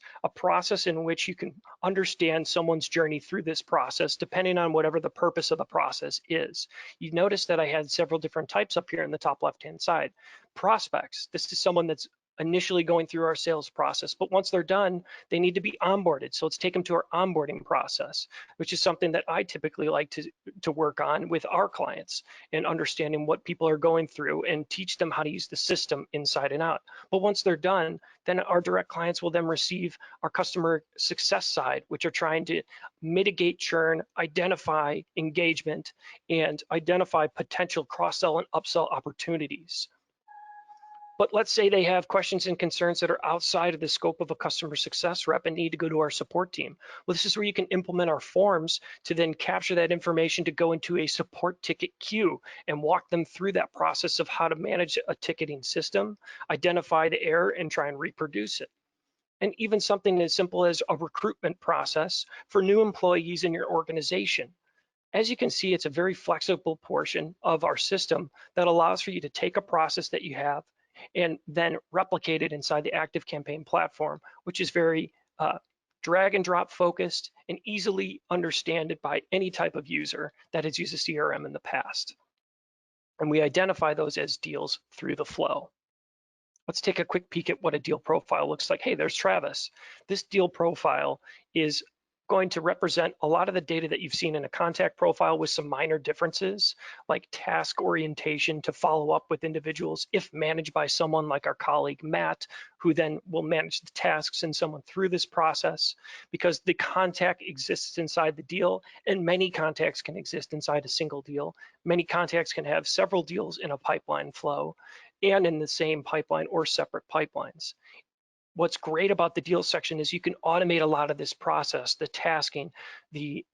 in which you can understand someone's journey through this process depending on whatever the purpose of the process is. You notice that I had several different types up here in the top left-hand side. Prospects, this is someone that's initially going through our sales process, but once they're done, they need to be onboarded. So let's take them to our onboarding process, which is something that I typically like to work on with our clients and understanding what people are going through and teach them how to use the system inside and out. But once they're done, then our direct clients will then receive our customer success side, which are trying to mitigate churn, identify engagement, and identify potential cross-sell and upsell opportunities. But let's say they have questions and concerns that are outside of the scope of a customer success rep and need to go to our support team. Well, this is where you can implement our forms to then capture that information to go into a support ticket queue and walk them through that process of how to manage a ticketing system, identify the error, and try and reproduce it. And even something as simple as a recruitment process for new employees in your organization. As you can see, it's a very flexible portion of our system that allows for you to take a process that you have and then replicate it inside the ActiveCampaign platform, which is very drag and drop focused and easily understood by any type of user that has used a CRM in the past. And we identify those as deals through the flow. Let's take a quick peek at what a deal profile looks like. Hey, there's Travis. This deal profile is going to represent a lot of the data that you've seen in a contact profile with some minor differences, like task orientation to follow up with individuals if managed by someone like our colleague Matt, who then will manage the tasks and someone through this process, because the contact exists inside the deal and many contacts can exist inside a single deal. Many contacts can have several deals in a pipeline flow and in the same pipeline or separate pipelines. What's great about the deal section is you can automate a lot of this process, the tasking, the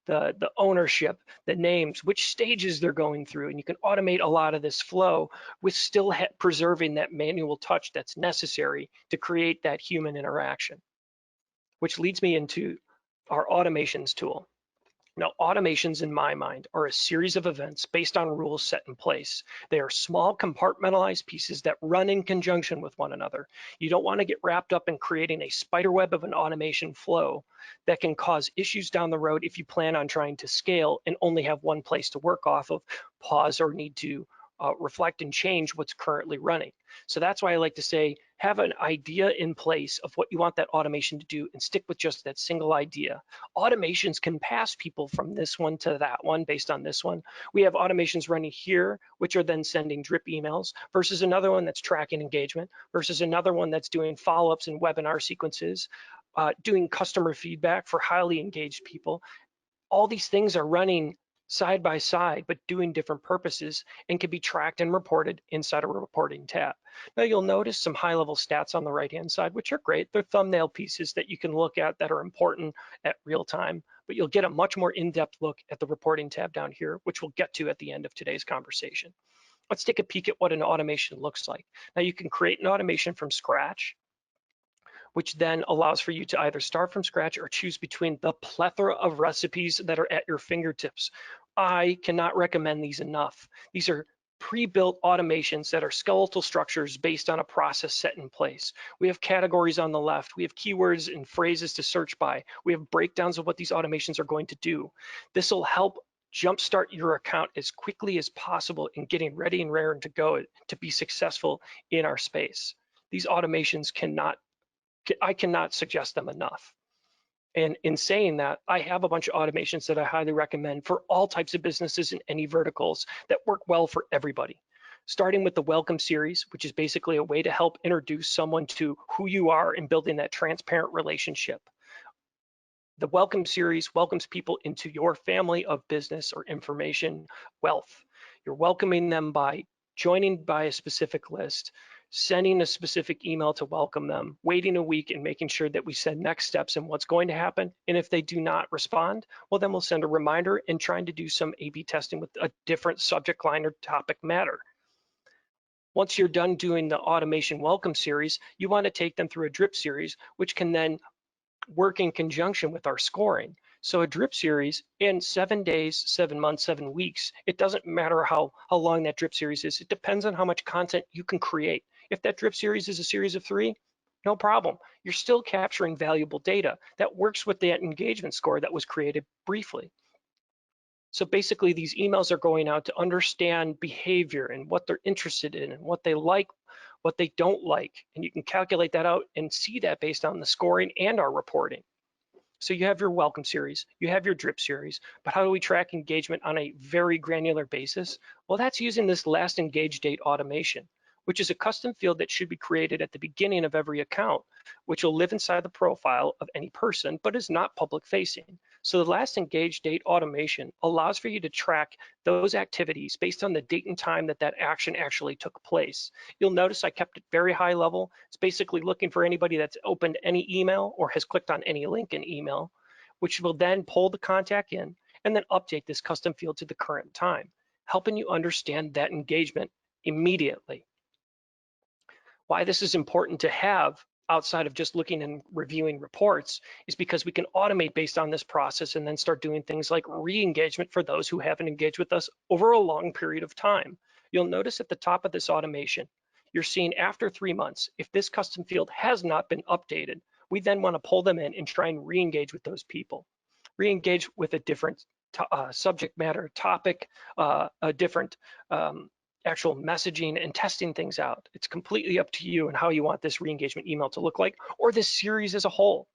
ownership, the names, which stages they're going through, and you can automate a lot of this flow with still preserving that manual touch that's necessary to create that human interaction, which leads me into our automations tool. Now, automations in my mind are a series of events based on rules set in place. They are small compartmentalized pieces that run in conjunction with one another. You don't want to get wrapped up in creating a spider web of an automation flow that can cause issues down the road if you plan on trying to scale and only have one place to work off of, pause, or need to reflect and change what's currently running. So that's why I like to say, have an idea in place of what you want that automation to do and stick with just that single idea. Automations can pass people from this one to that one based on this one. We have automations running here, which are then sending drip emails versus another one that's tracking engagement versus another one that's doing follow-ups and webinar sequences, doing customer feedback for highly engaged people. All these things are running side by side, but doing different purposes and can be tracked and reported inside a reporting tab. Now you'll notice some high-level stats on the right-hand side, which are great. They're thumbnail pieces that you can look at that are important at real time, but you'll get a much more in-depth look at the reporting tab down here, which we'll get to at the end of today's conversation. Let's take a peek at what an automation looks like. Now you can create an automation from scratch, which then allows for you to either start from scratch or choose between the plethora of recipes that are at your fingertips. I cannot recommend these enough. These are pre-built automations that are skeletal structures based on a process set in place. We have categories on the left. We have keywords and phrases to search by. We have breakdowns of what these automations are going to do. This will help jumpstart your account as quickly as possible in getting ready and raring to go to be successful in our space. These automations I cannot suggest them enough. And in saying that, I have a bunch of automations that I highly recommend for all types of businesses in any verticals that work well for everybody. Starting with the welcome series, which is basically a way to help introduce someone to who you are and building that transparent relationship. The welcome series welcomes people into your family of business or information wealth. You're welcoming them by joining by a specific list, sending a specific email to welcome them, waiting a week and making sure that we send next steps and what's going to happen. And if they do not respond, well, then we'll send a reminder and trying to do some A/B testing with a different subject line or topic matter. Once you're done doing the automation welcome series, you want to take them through a drip series, which can then work in conjunction with our scoring. So a drip series in 7 days, 7 months, 7 weeks, it doesn't matter how long that drip series is. It depends on how much content you can create. If that drip series is a series of 3, no problem. You're still capturing valuable data that works with that engagement score that was created briefly. So basically these emails are going out to understand behavior and what they're interested in and what they like, what they don't like. And you can calculate that out and see that based on the scoring and our reporting. So you have your welcome series, you have your drip series, but how do we track engagement on a very granular basis? Well, that's using this last engage date automation, which is a custom field that should be created at the beginning of every account, which will live inside the profile of any person, but is not public facing. So the last engage date automation allows for you to track those activities based on the date and time that that action actually took place. You'll notice I kept it very high level. It's basically looking for anybody that's opened any email or has clicked on any link in email, which will then pull the contact in and then update this custom field to the current time, helping you understand that engagement immediately. Why this is important to have outside of just looking and reviewing reports is because we can automate based on this process and then start doing things like re-engagement for those who haven't engaged with us over a long period of time. You'll notice at the top of this automation, you're seeing after 3 months, if this custom field has not been updated, we then want to pull them in and try and re-engage with those people. Re-engage with a different subject matter topic, a different actual messaging and testing things out. It's completely up to you and how you want this re-engagement email to look like, or this series as a whole.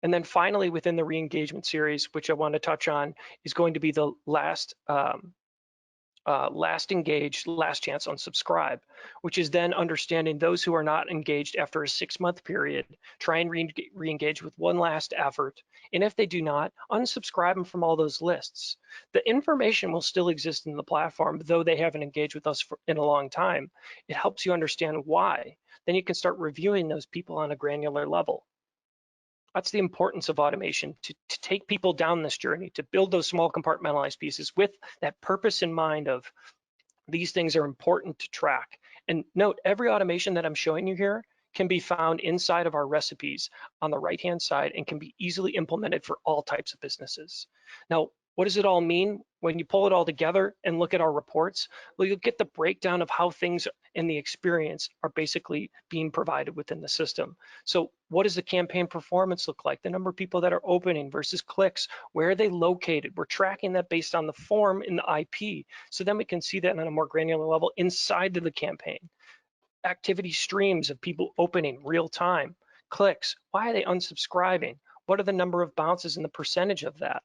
And then finally, within the re-engagement series, which I want to touch on, is going to be the last engage, last chance unsubscribe, which is then understanding those who are not engaged after a 6-month period, try and re-engage with one last effort. And if they do not, unsubscribe them from all those lists. The information will still exist in the platform, though they haven't engaged with us in a long time. It helps you understand why. Then you can start reviewing those people on a granular level. That's the importance of automation, to take people down this journey, to build those small compartmentalized pieces with that purpose in mind of these things are important to track. And note, every automation that I'm showing you here can be found inside of our recipes on the right-hand side and can be easily implemented for all types of businesses. Now, what does it all mean? When you pull it all together and look at our reports, well, you'll get the breakdown of how things and the experience are basically being provided within the system. So what does the campaign performance look like? The number of people that are opening versus clicks, where are they located? We're tracking that based on the form in the IP. So then we can see that on a more granular level inside of the campaign. Activity streams of people opening real time, clicks, why are they unsubscribing? What are the number of bounces and the percentage of that?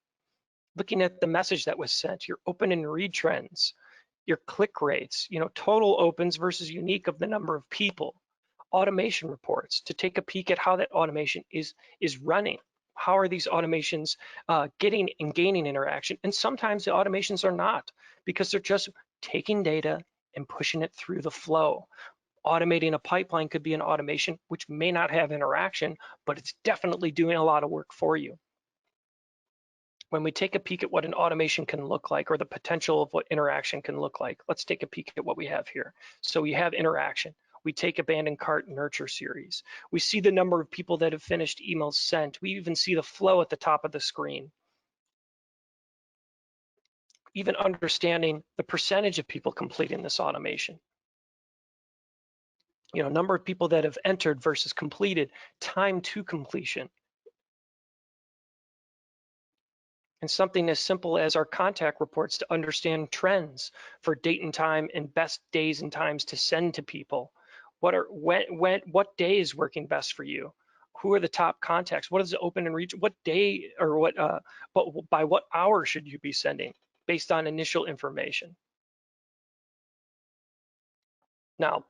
Looking at the message that was sent, your open and read trends, your click rates, total opens versus unique of the number of people, automation reports to take a peek at how that automation is running. How are these automations getting and gaining interaction? And sometimes the automations are not, because they're just taking data and pushing it through the flow. Automating a pipeline could be an automation which may not have interaction, but it's definitely doing a lot of work for you. When we take a peek at what an automation can look like, or the potential of what interaction can look like, let's take a peek at what we have here. So we have interaction. We take abandoned cart nurture series. We see the number of people that have finished emails sent. We even see the flow at the top of the screen. Even understanding the percentage of people completing this automation. You know, number of people that have entered versus completed, time to completion. And something as simple as our contact reports to understand trends for date and time and best days and times to send to people. What day is working best for you? Who are the top contacts? What is the open and reach? What day or but by what hour should you be sending based on initial information? Now,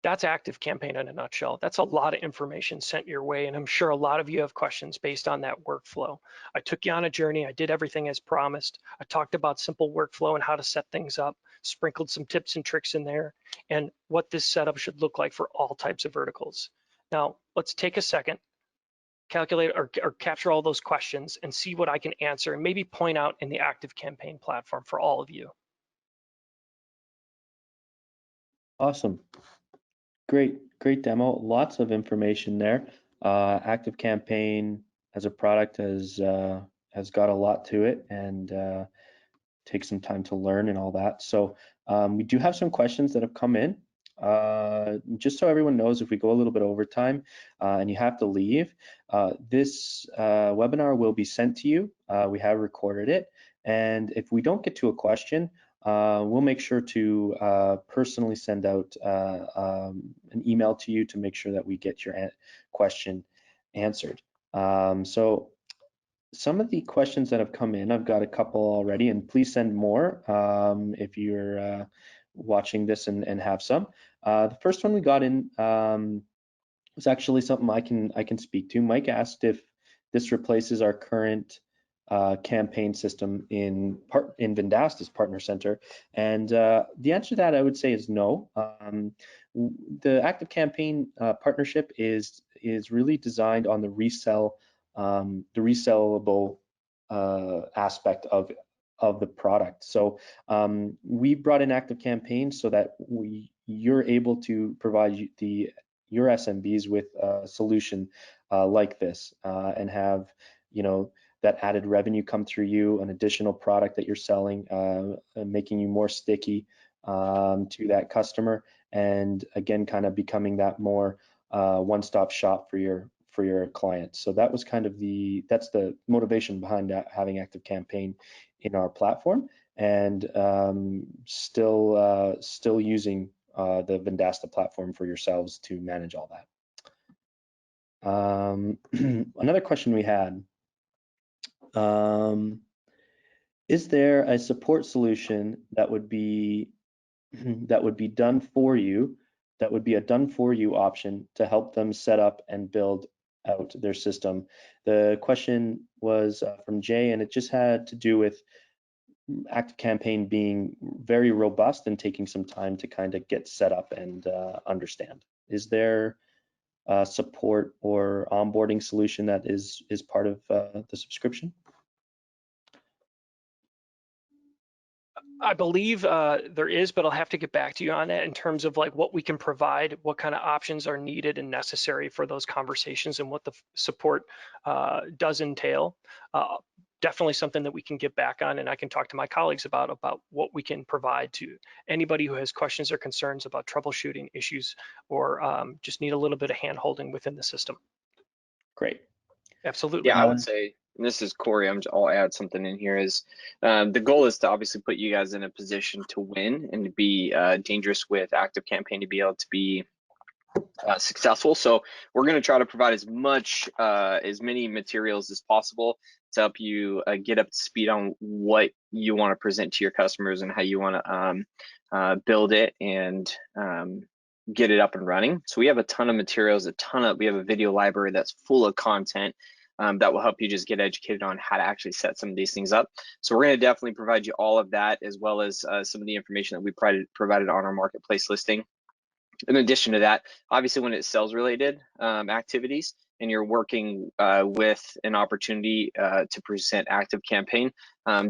that's ActiveCampaign in a nutshell. That's a lot of information sent your way, and I'm sure a lot of you have questions based on that workflow. I took you on a journey. I did everything as promised. I talked about simple workflow and how to set things up, sprinkled some tips and tricks in there, and what this setup should look like for all types of verticals. Now, let's take a second, calculate or capture all those questions and see what I can answer and maybe point out in the ActiveCampaign platform for all of you. Awesome. Great demo. Lots of information there. ActiveCampaign as a product has got a lot to it, and takes some time to learn and all that. So we do have some questions that have come in. Just so everyone knows, if we go a little bit over time and you have to leave, this webinar will be sent to you. We have recorded it, and if we don't get to a question, we'll make sure to personally send out an email to you to make sure that we get your question answered. So some of the questions that have come in, I've got a couple already, and please send more if you're watching this and have some. The first one we got in was actually something I can speak to. Mike asked if this replaces our current campaign system in Vendasta's Partner Center, and the answer to that I would say is no. The ActiveCampaign partnership is really designed on the resellable aspect of the product. So we brought in ActiveCampaign so that you're able to provide your SMBs with a solution like this and have, you know, that added revenue come through you, an additional product that you're selling, making you more sticky to that customer, and again, kind of becoming that more one-stop shop for your clients. So that was kind of that's the motivation behind having ActiveCampaign in our platform, and still using the Vendasta platform for yourselves to manage all that. Another question we had. Is there a support solution that would be done for you, that would be a done for you option to help them set up and build out their system? The question was from Jay, and it just had to do with ActiveCampaign being very robust and taking some time to kind of get set up and understand. Is there support or onboarding solution that is part of the subscription? I believe there is, but I'll have to get back to you on that in terms of like what we can provide, what kind of options are needed and necessary for those conversations, and what the support does entail. Definitely something that we can get back on, and I can talk to my colleagues about what we can provide to anybody who has questions or concerns about troubleshooting issues, or just need a little bit of hand-holding within the system. Great. Absolutely. Yeah, I would say, and this is Corey, I'll add something in here, is the goal is to obviously put you guys in a position to win and to be dangerous with ActiveCampaign, to be able to be successful. So we're going to try to provide as many materials as possible to help you get up to speed on what you want to present to your customers and how you want to build it and get it up and running. So we have a ton of materials, we have a video library that's full of content that will help you just get educated on how to actually set some of these things up. So we're going to definitely provide you all of that, as well as some of the information that we provided on our marketplace listing. In addition to that, obviously when it's sales related activities and you're working with an opportunity to present ActiveCampaign,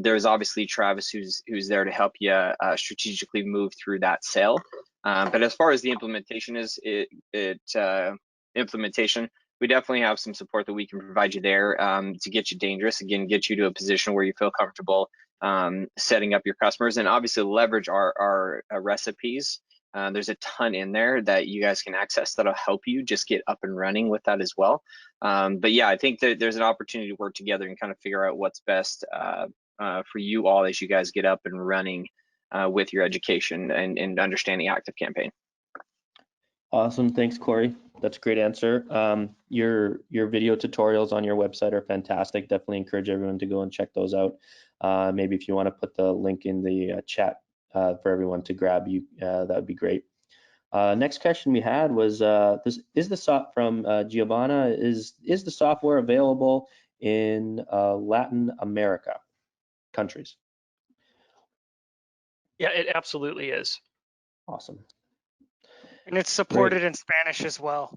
there's obviously Travis who's there to help you strategically move through that sale. But as far as the implementation implementation, we definitely have some support that we can provide you there to get you dangerous, again, get you to a position where you feel comfortable setting up your customers, and obviously leverage our recipes. There's a ton in there that you guys can access that'll help you just get up and running with that as well. But yeah, I think that there's an opportunity to work together and kind of figure out what's best for you all as you guys get up and running with your education and understanding ActiveCampaign. Awesome, thanks, Corey. That's a great answer. Your video tutorials on your website are fantastic. Definitely encourage everyone to go and check those out. Maybe if you want to put the link in the chat for everyone to grab, that would be great. Next question we had was from Giovanna, is the software available in Latin America countries? Yeah, it absolutely is. Awesome. And it's supported in Spanish as well.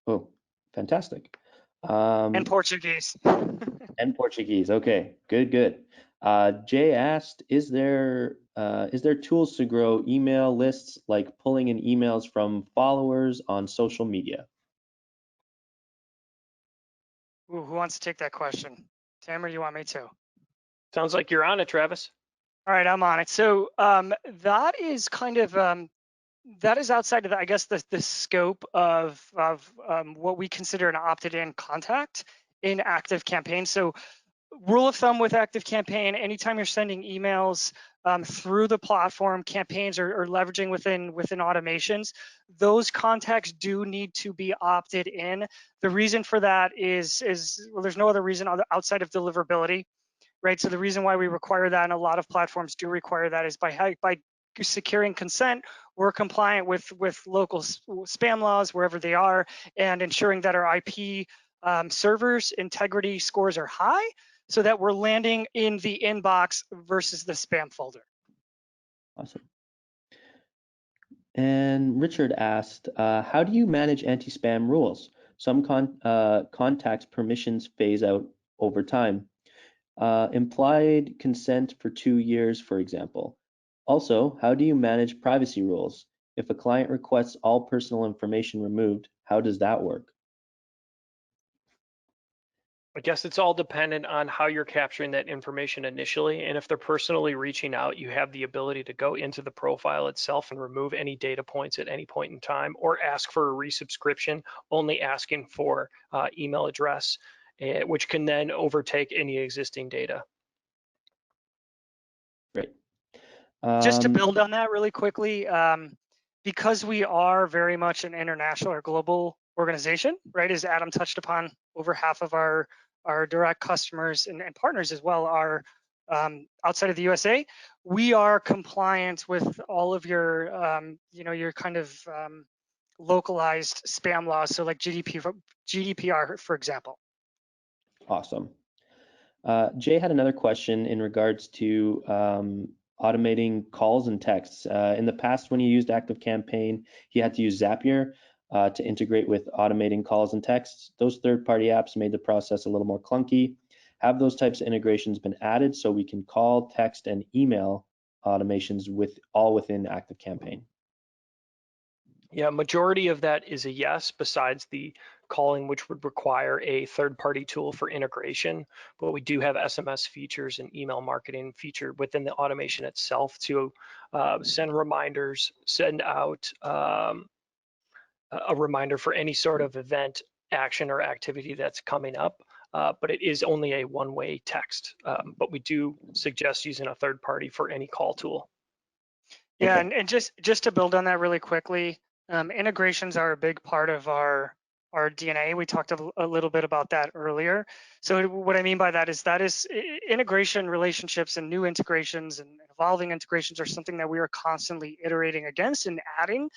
Oh, fantastic. And Portuguese. And Portuguese. Okay, good. Jay asked, is there tools to grow email lists, like pulling in emails from followers on social media? Ooh, who wants to take that question? Tamara, you want me to? Sounds like you're on it, Travis. All right, I'm on it. So that is kind of that is outside of the, I guess, the scope of what we consider an opted-in contact in ActiveCampaign. So rule of thumb with ActiveCampaign, anytime you're sending emails through the platform, campaigns or leveraging within automations, those contacts do need to be opted in. The reason for that is well, there's no other reason outside of deliverability, right? So the reason why we require that, and a lot of platforms do require that, is by securing consent, we're compliant with local spam laws wherever they are, and ensuring that our IP servers integrity scores are high, so that we're landing in the inbox versus the spam folder. Awesome. And Richard asked, how do you manage anti-spam rules? Some contacts permissions phase out over time. Implied consent for 2 years, for example. Also, how do you manage privacy rules? If a client requests all personal information removed, how does that work? I guess it's all dependent on how you're capturing that information initially. And if they're personally reaching out, you have the ability to go into the profile itself and remove any data points at any point in time, or ask for a resubscription, only asking for email address, which can then overtake any existing data. Great. Just to build on that really quickly, because we are very much an international or global organization, right? As Adam touched upon, over half of our direct customers and partners as well are outside of the USA. We are compliant with all of your, your kind of localized spam laws. So like GDPR, for example. Awesome. Jay had another question in regards to automating calls and texts. In the past, when he used ActiveCampaign, he had to use Zapier to integrate with automating calls and texts. Those third-party apps made the process a little more clunky. Have those types of integrations been added so we can call, text, and email automations all within ActiveCampaign? Yeah, majority of that is a yes, besides the calling, which would require a third-party tool for integration. But we do have SMS features and email marketing featured within the automation itself to send reminders, send out a reminder for any sort of event, action, or activity that's coming up. But it is only a one-way text. But we do suggest using a third party for any call tool. Yeah, Okay. and just to build on that really quickly, integrations are a big part of our DNA. We talked a little bit about that earlier. So what I mean by that is integration relationships and new integrations and evolving integrations are something that we are constantly iterating against and adding.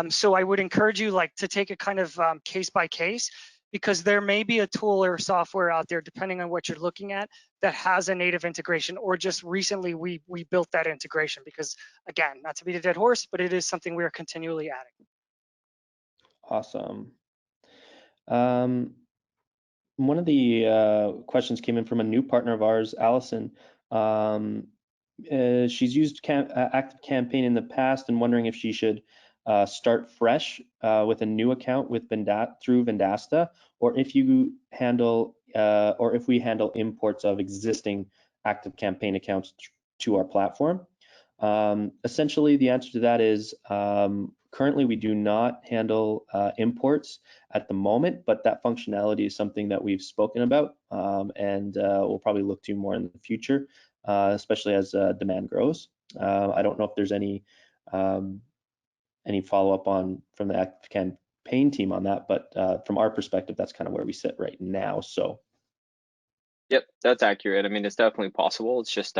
So I would encourage you to take it kind of case by case. because there may be a tool or software out there, depending on what you're looking at, that has a native integration, or just recently we built that integration, because again, not to beat a dead horse, but it is something we are continually adding. Awesome. One of the questions came in from a new partner of ours, Allison. She's used ActiveCampaign in the past and wondering if she should start fresh with a new account with through Vendasta, or if you handle or if we handle imports of existing ActiveCampaign accounts to our platform. Essentially, the answer to that is currently we do not handle imports at the moment, but that functionality is something that we've spoken about and we'll probably look to more in the future, especially as demand grows. I don't know if there's any follow-up from the ActiveCampaign team on that, but from our perspective, that's kind of where we sit right now. So. Yep, that's accurate. I mean, it's definitely possible. It's just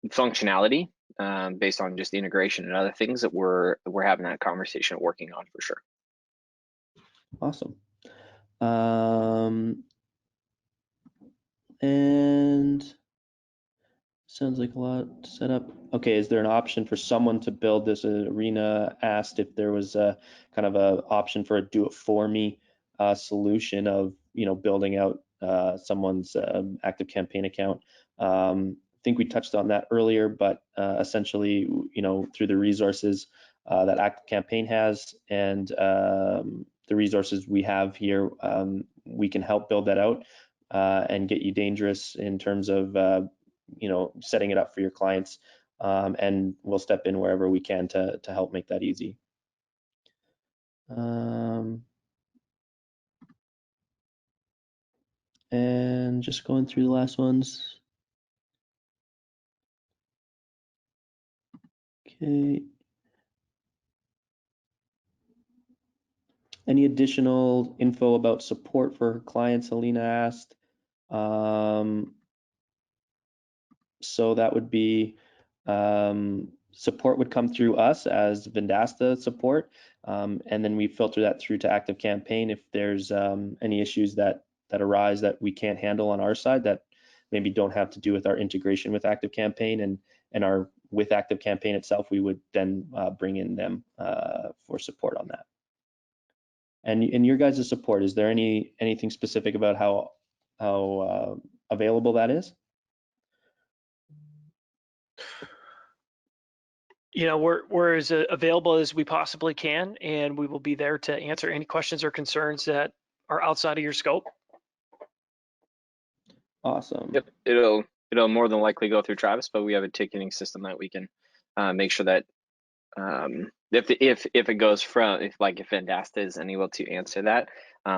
functionality based on just integration and other things that we're having that conversation, working on for sure. Awesome. And sounds like a lot to set up. Okay, is there an option for someone to build this? Arena asked if there was a kind of a option for a do-it-for-me solution of, you know, building out someone's ActiveCampaign account. I think we touched on that earlier, but essentially, you know, through the resources that ActiveCampaign has and the resources we have here, we can help build that out and get you dangerous in terms of you know, setting it up for your clients, and we'll step in wherever we can to help make that easy. And just going through the last ones. Okay. Any additional info about support for her clients, Helena asked. So that would be support would come through us as Vendasta support, and then we filter that through to ActiveCampaign if there's any issues that arise that we can't handle on our side that maybe don't have to do with our integration with ActiveCampaign and our with ActiveCampaign itself, we would then bring in them for support on that. And your guys' support, is there anything specific about how available that is? You know, we're as available as we possibly can, and we will be there to answer any questions or concerns that are outside of your scope. Awesome. Yep, it'll more than likely go through Travis, but we have a ticketing system that we can make sure that if it goes from, if Vendasta isn't able to answer that,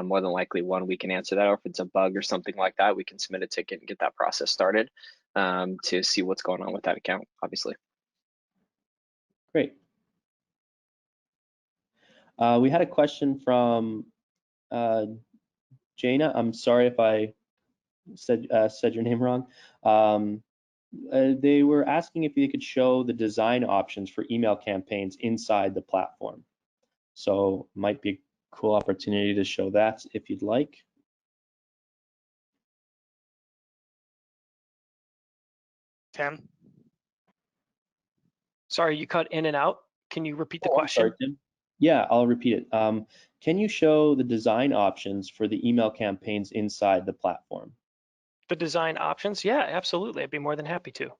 more than likely we can answer that, or if it's a bug or something like that, we can submit a ticket and get that process started to see what's going on with that account, obviously. Great. We had a question from Jana. I'm sorry if I said your name wrong. They were asking if you could show the design options for email campaigns inside the platform. So might be a cool opportunity to show that if you'd like. Tim? Sorry, you cut in and out. Can you repeat the question? Sorry, Tim. Yeah, I'll repeat it. Can you show the design options for the email campaigns inside the platform? The design options? Yeah, absolutely. I'd be more than happy to.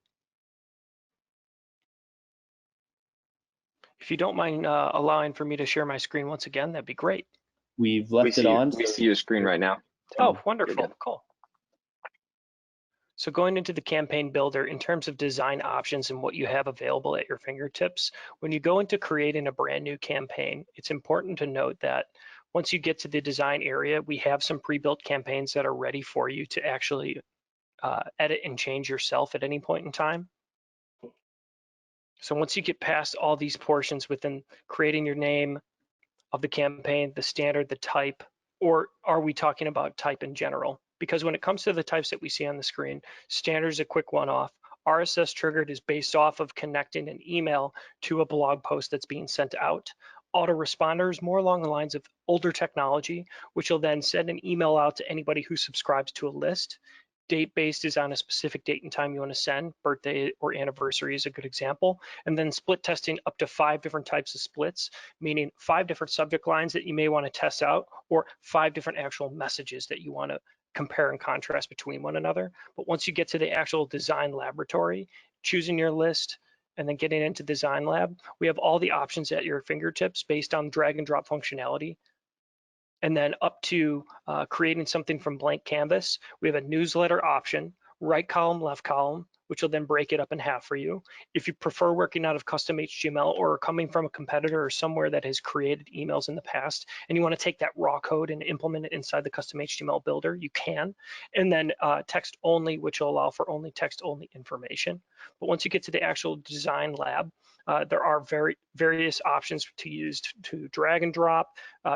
If you don't mind allowing for me to share my screen once again, that'd be great. We've left it on. We see your screen right now. Oh, wonderful. Cool. So going into the campaign builder, in terms of design options and what you have available at your fingertips, when you go into creating a brand new campaign, it's important to note that once you get to the design area, we have some pre-built campaigns that are ready for you to actually edit and change yourself at any point in time. So once you get past all these portions within creating your name of the campaign, the standard, the type, or are we talking about type in general? Because when it comes to the types that we see on the screen, standard is a quick one-off. RSS triggered is based off of connecting an email to a blog post that's being sent out. autoresponders, more along the lines of older technology, which will then send an email out to anybody who subscribes to a list. Date-based is on a specific date and time you want to send. Birthday or anniversary is a good example. And then split testing up to 5 different types of splits, meaning 5 different subject lines that you may want to test out, or 5 different actual messages that you want to compare and contrast between one another. But once you get to the actual design laboratory, choosing your list, and then getting into Design Lab, we have all the options at your fingertips based on drag and drop functionality. And then up to creating something from blank canvas, we have a newsletter option, right column, left column, which will then break it up in half for you. If you prefer working out of custom HTML or coming from a competitor or somewhere that has created emails in the past, and you want to take that raw code and implement it inside the custom HTML builder, you can. And then text only, which will allow for only text only information. But once you get to the actual design lab, there are various options to use to drag and drop,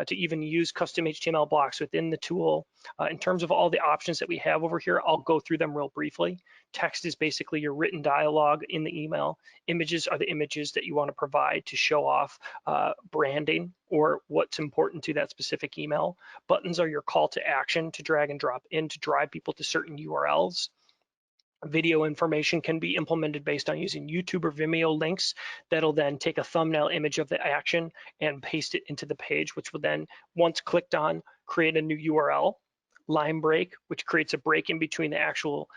to even use custom HTML blocks within the tool. In terms of all the options that we have over here, I'll go through them real briefly. Text is basically your written dialogue in the email. Images are the images that you want to provide to show off branding or what's important to that specific email. Buttons are your call to action to drag and drop in to drive people to certain URLs. Video information can be implemented based on using YouTube or Vimeo links that'll then take a thumbnail image of the action and paste it into the page, which will then, once clicked on, create a new URL. Line break, which creates a break in between the actual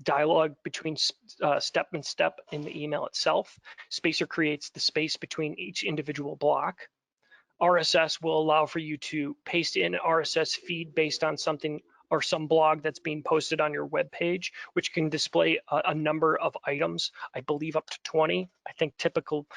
dialogue between step and step in the email itself. Spacer creates the space between each individual block. RSS will allow for you to paste in an RSS feed based on something or some blog that's being posted on your web page, which can display a number of items, I believe up to 20. I think typical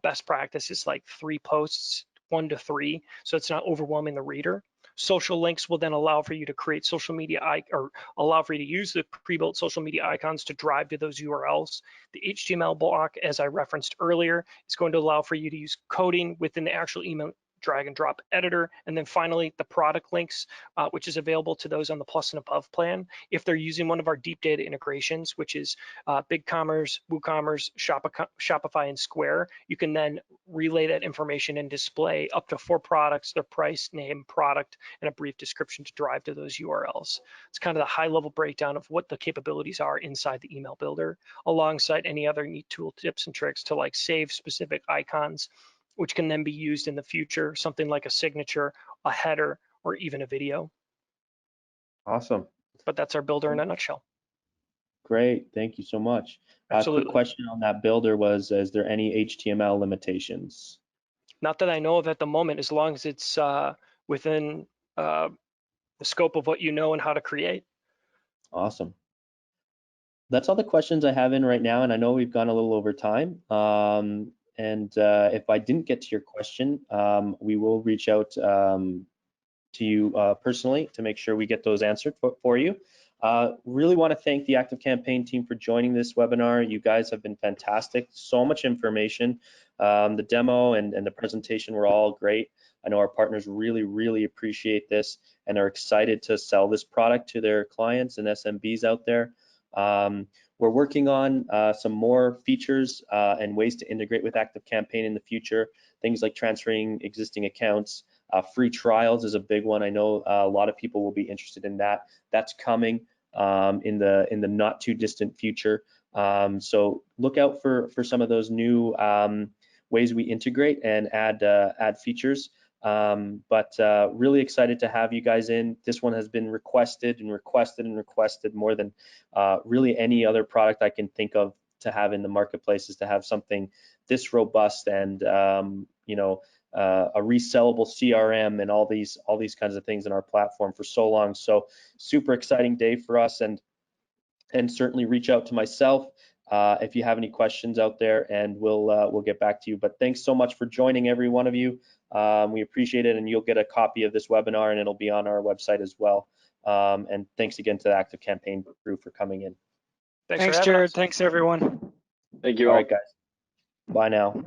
best practice is like 3 posts, 1 to 3, so it's not overwhelming the reader. Social links will then allow for you to create social media or allow for you to use the pre-built social media icons to drive to those URLs. The HTML block, as I referenced earlier, is going to allow for you to use coding within the actual email drag and drop editor. And then finally, the product links, which is available to those on the Plus and Above plan. If they're using one of our deep data integrations, which is BigCommerce, WooCommerce, Shopify, and Square, you can then relay that information and display up to 4 products, their price, name, product, and a brief description to drive to those URLs. It's kind of the high level breakdown of what the capabilities are inside the email builder, alongside any other neat tool tips and tricks to like save specific icons, which can then be used in the future, something like a signature, a header, or even a video. Awesome. But that's our builder in a nutshell. Great, thank you so much. Absolutely. Quick question on that builder was, is there any HTML limitations? Not that I know of at the moment, as long as it's within the scope of what you know and how to create. Awesome. That's all the questions I have in right now, and I know we've gone a little over time. If I didn't get to your question, we will reach out to you personally to make sure we get those answered for you. Really want to thank the ActiveCampaign team for joining this webinar. You guys have been fantastic. So much information. The demo and the presentation were all great. I know our partners really, really appreciate this and are excited to sell this product to their clients and SMBs out there. We're working on some more features and ways to integrate with ActiveCampaign in the future. Things like transferring existing accounts. Free trials is a big one. I know a lot of people will be interested in that. That's coming in the not too distant future. So look out for some of those new ways we integrate and add features. Really excited to have you guys in. This one has been requested and requested and requested more than really any other product I can think of to have in the marketplace, is to have something this robust and a resellable CRM and all these kinds of things in our platform for so long. So super exciting day for us, and certainly reach out to myself if you have any questions out there, and we'll get back to you. But thanks so much for joining, every one of you. We appreciate it, and you'll get a copy of this webinar, and it'll be on our website as well. And thanks again to the ActiveCampaign crew for coming in. Thanks, Jared. Thanks, everyone. Thank you all all. right, guys. Bye now.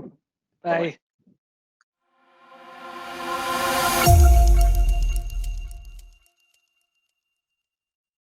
Bye.